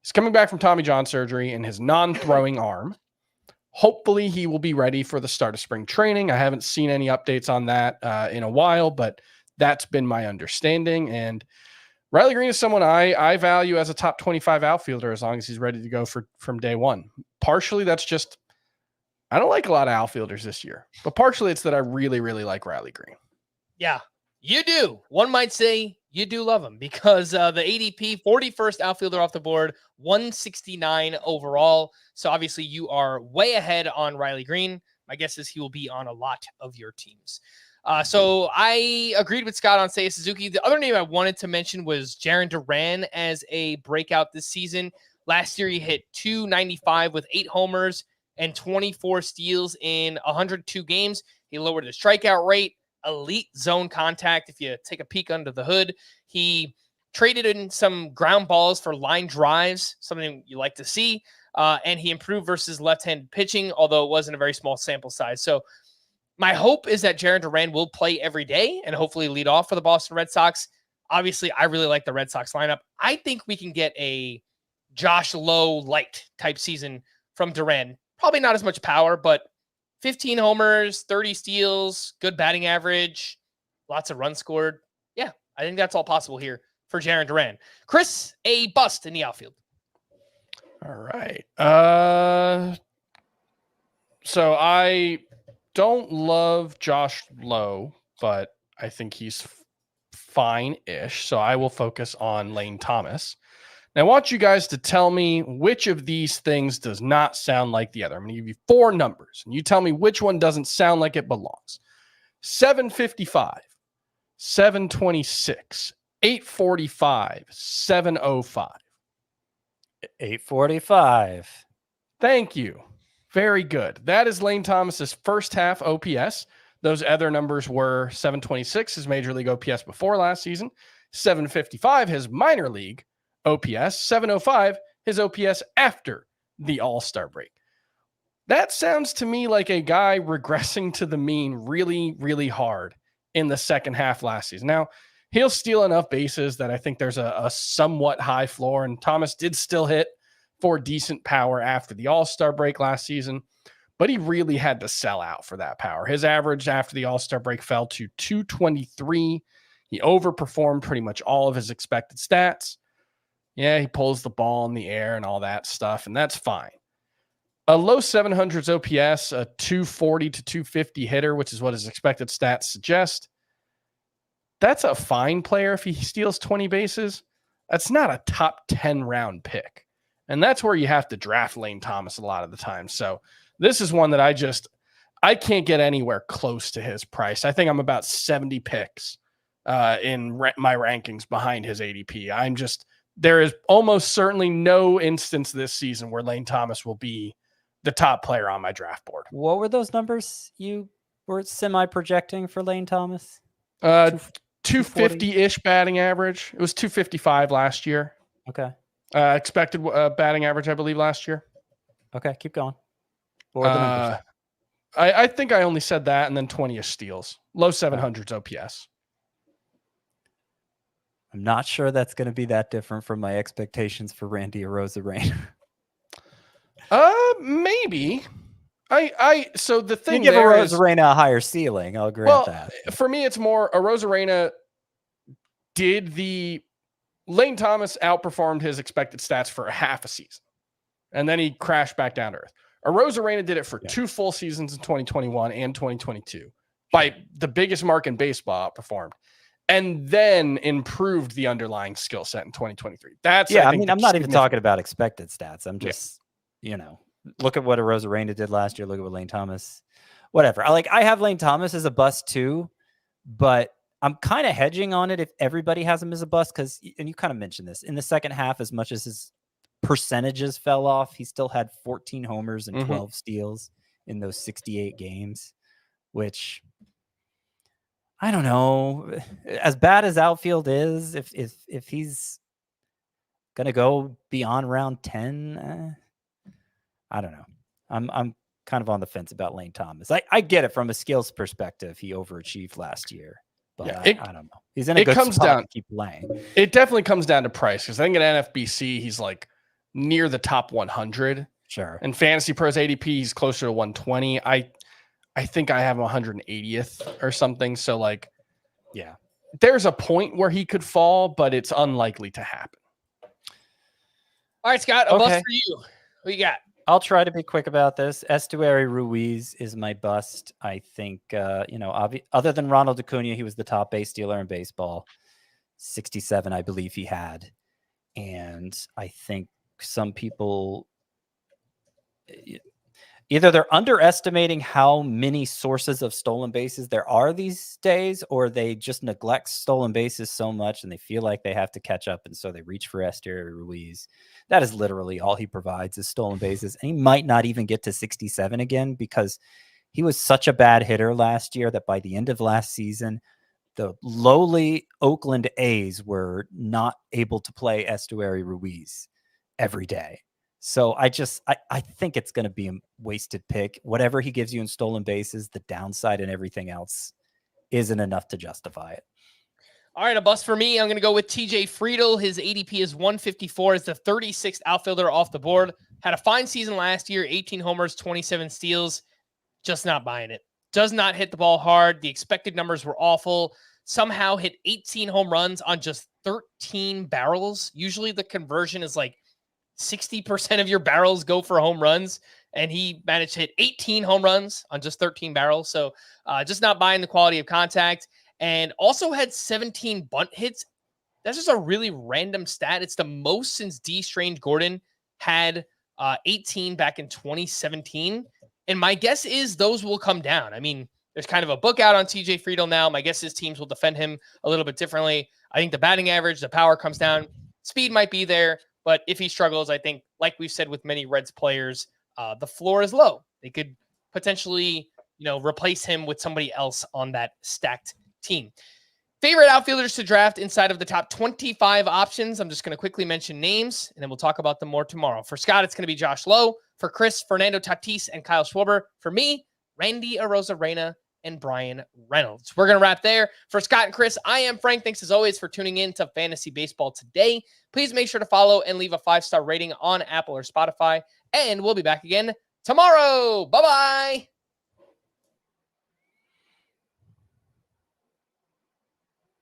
he's coming back from Tommy John surgery in his non-throwing arm. Hopefully he will be ready for the start of spring training. I haven't seen any updates on that in a while, but that's been my understanding. And Riley Green is someone I value as a top 25 outfielder as long as he's ready to go from day one. Partially, that's just, I don't like a lot of outfielders this year, but partially it's that I really, really like Riley Green. Yeah, you do. One might say you do love him because the ADP 41st outfielder off the board, 169 overall. So obviously you are way ahead on Riley Green. My guess is he will be on a lot of your teams. So I agreed with Scott on Seiya Suzuki. The other name I wanted to mention was Jarren Duran as a breakout this season. Last year he hit 295 with 8 homers and 24 steals in 102 games. He lowered his strikeout rate, elite zone contact. If you take a peek under the hood, he traded in some ground balls for line drives, something you like to see. And he improved versus left-handed pitching, although it wasn't a very small sample size. So my hope is that Jarren Duran will play every day and hopefully lead off for the Boston Red Sox. Obviously, I really like the Red Sox lineup. I think we can get a Josh Lowe light type season from Duran. Probably not as much power, but 15 homers, 30 steals, good batting average, lots of runs scored. Yeah, I think that's all possible here for Jarren Duran. Chris, a bust in the outfield. All right. So I don't love Josh Lowe, but I think he's fine-ish. So I will focus on Lane Thomas. Now, I want you guys to tell me which of these things does not sound like the other. I'm going to give you 4 numbers, and you tell me which one doesn't sound like it belongs. 755, 726, 845, 705. 845. Thank you. Very good. That is Lane Thomas's first half OPS. Those other numbers were 726, his major league OPS before last season, 755, his minor league OPS, 705, his OPS after the All-Star break. That sounds to me like a guy regressing to the mean really, really hard in the second half last season. Now, he'll steal enough bases that I think there's a somewhat high floor, and Thomas did still hit for decent power after the All-Star break last season, but he really had to sell out for that power. His average after the All-Star break fell to 223. He overperformed pretty much all of his expected stats. Yeah, he pulls the ball in the air and all that stuff, and that's fine. A low 700s OPS, a 240 to 250 hitter, which is what his expected stats suggest. That's a fine player if he steals 20 bases. That's not a top 10 round pick. And that's where you have to draft Lane Thomas a lot of the time. So this is one that I can't get anywhere close to his price. I think I'm about 70 picks in my rankings behind his ADP. There is almost certainly no instance this season where Lane Thomas will be the top player on my draft board. What were those numbers you were semi-projecting for Lane Thomas? 250-ish batting average. It was 255 last year. Okay. Expected batting average, I believe, last year. Okay, keep going. What were the numbers? I think I only said that, and then 20-ish steals. Low 700s OPS. I'm not sure that's going to be that different from my expectations for Randy Arozarena. Maybe. So the thing you give there is, Arozarena a higher ceiling. I'll grant that. For me, it's more Arozarena Lane Thomas outperformed his expected stats for a half a season, and then he crashed back down to earth. Arozarena did it for 2 full seasons in 2021 and 2022 by the biggest mark in baseball, outperformed, and then improved the underlying skill set in 2023. I'm not even talking about expected stats. I'm just, look at what Arozarena did last year. Look at what Lane Thomas, whatever. I have Lane Thomas as a bust too, but I'm kind of hedging on it if everybody has him as a bust because, and you kind of mentioned this, in the second half, as much as his percentages fell off, he still had 14 homers and 12 steals in those 68 games, which I don't know. As bad as Outfield is, if he's gonna go beyond round 10, I don't know. I'm kind of on the fence about Lane Thomas. I get it from a skills perspective. He overachieved last year. But I don't know. He's in a good spot to keep playing. It definitely comes down to price because I think at NFBC he's like near the top 100. Sure. And Fantasy Pros ADP he's closer to 120. I think I have him 180th or something. So there's a point where he could fall, but it's unlikely to happen. All right, Scott, a bust for you. What you got? I'll try to be quick about this. Estuary Ruiz is my bust. I think, other than Ronald Acuña, he was the top base stealer in baseball. 67, I believe he had. And I think some people, either they're underestimating how many sources of stolen bases there are these days, or they just neglect stolen bases so much and they feel like they have to catch up. And so they reach for Estuary Ruiz. That is literally all he provides is stolen bases. And he might not even get to 67 again because he was such a bad hitter last year that by the end of last season, the lowly Oakland A's were not able to play Estuary Ruiz every day. So I think it's going to be a wasted pick. Whatever he gives you in stolen bases, the downside and everything else isn't enough to justify it. All right, a bust for me. I'm going to go with TJ Friedl. His ADP is 154. Is the 36th outfielder off the board. Had a fine season last year, 18 homers, 27 steals. Just not buying it. Does not hit the ball hard. The expected numbers were awful. Somehow hit 18 home runs on just 13 barrels. Usually the conversion is like 60% of your barrels go for home runs, and he managed to hit 18 home runs on just 13 barrels. So just not buying the quality of contact. And also had 17 bunt hits. That's just a really random stat. It's the most since D. Strange Gordon had 18 back in 2017. And my guess is those will come down. I mean, there's kind of a book out on TJ Friedl now. My guess is teams will defend him a little bit differently. I think the batting average, the power comes down. Speed might be there, but if he struggles, I think, like we've said with many Reds players, the floor is low. They could potentially replace him with somebody else on that stacked team. Favorite outfielders to draft inside of the top 25 options. I'm just going to quickly mention names, and then we'll talk about them more tomorrow. For Scott, it's going to be Josh Lowe. For Chris, Fernando Tatis and Kyle Schwarber. For me, Randy Arozarena and Brian Reynolds. We're going to wrap there. For Scott and Chris, I am Frank. Thanks as always for tuning in to Fantasy Baseball today. Please make sure to follow and leave a 5-star rating on Apple or Spotify. And we'll be back again tomorrow. Bye-bye.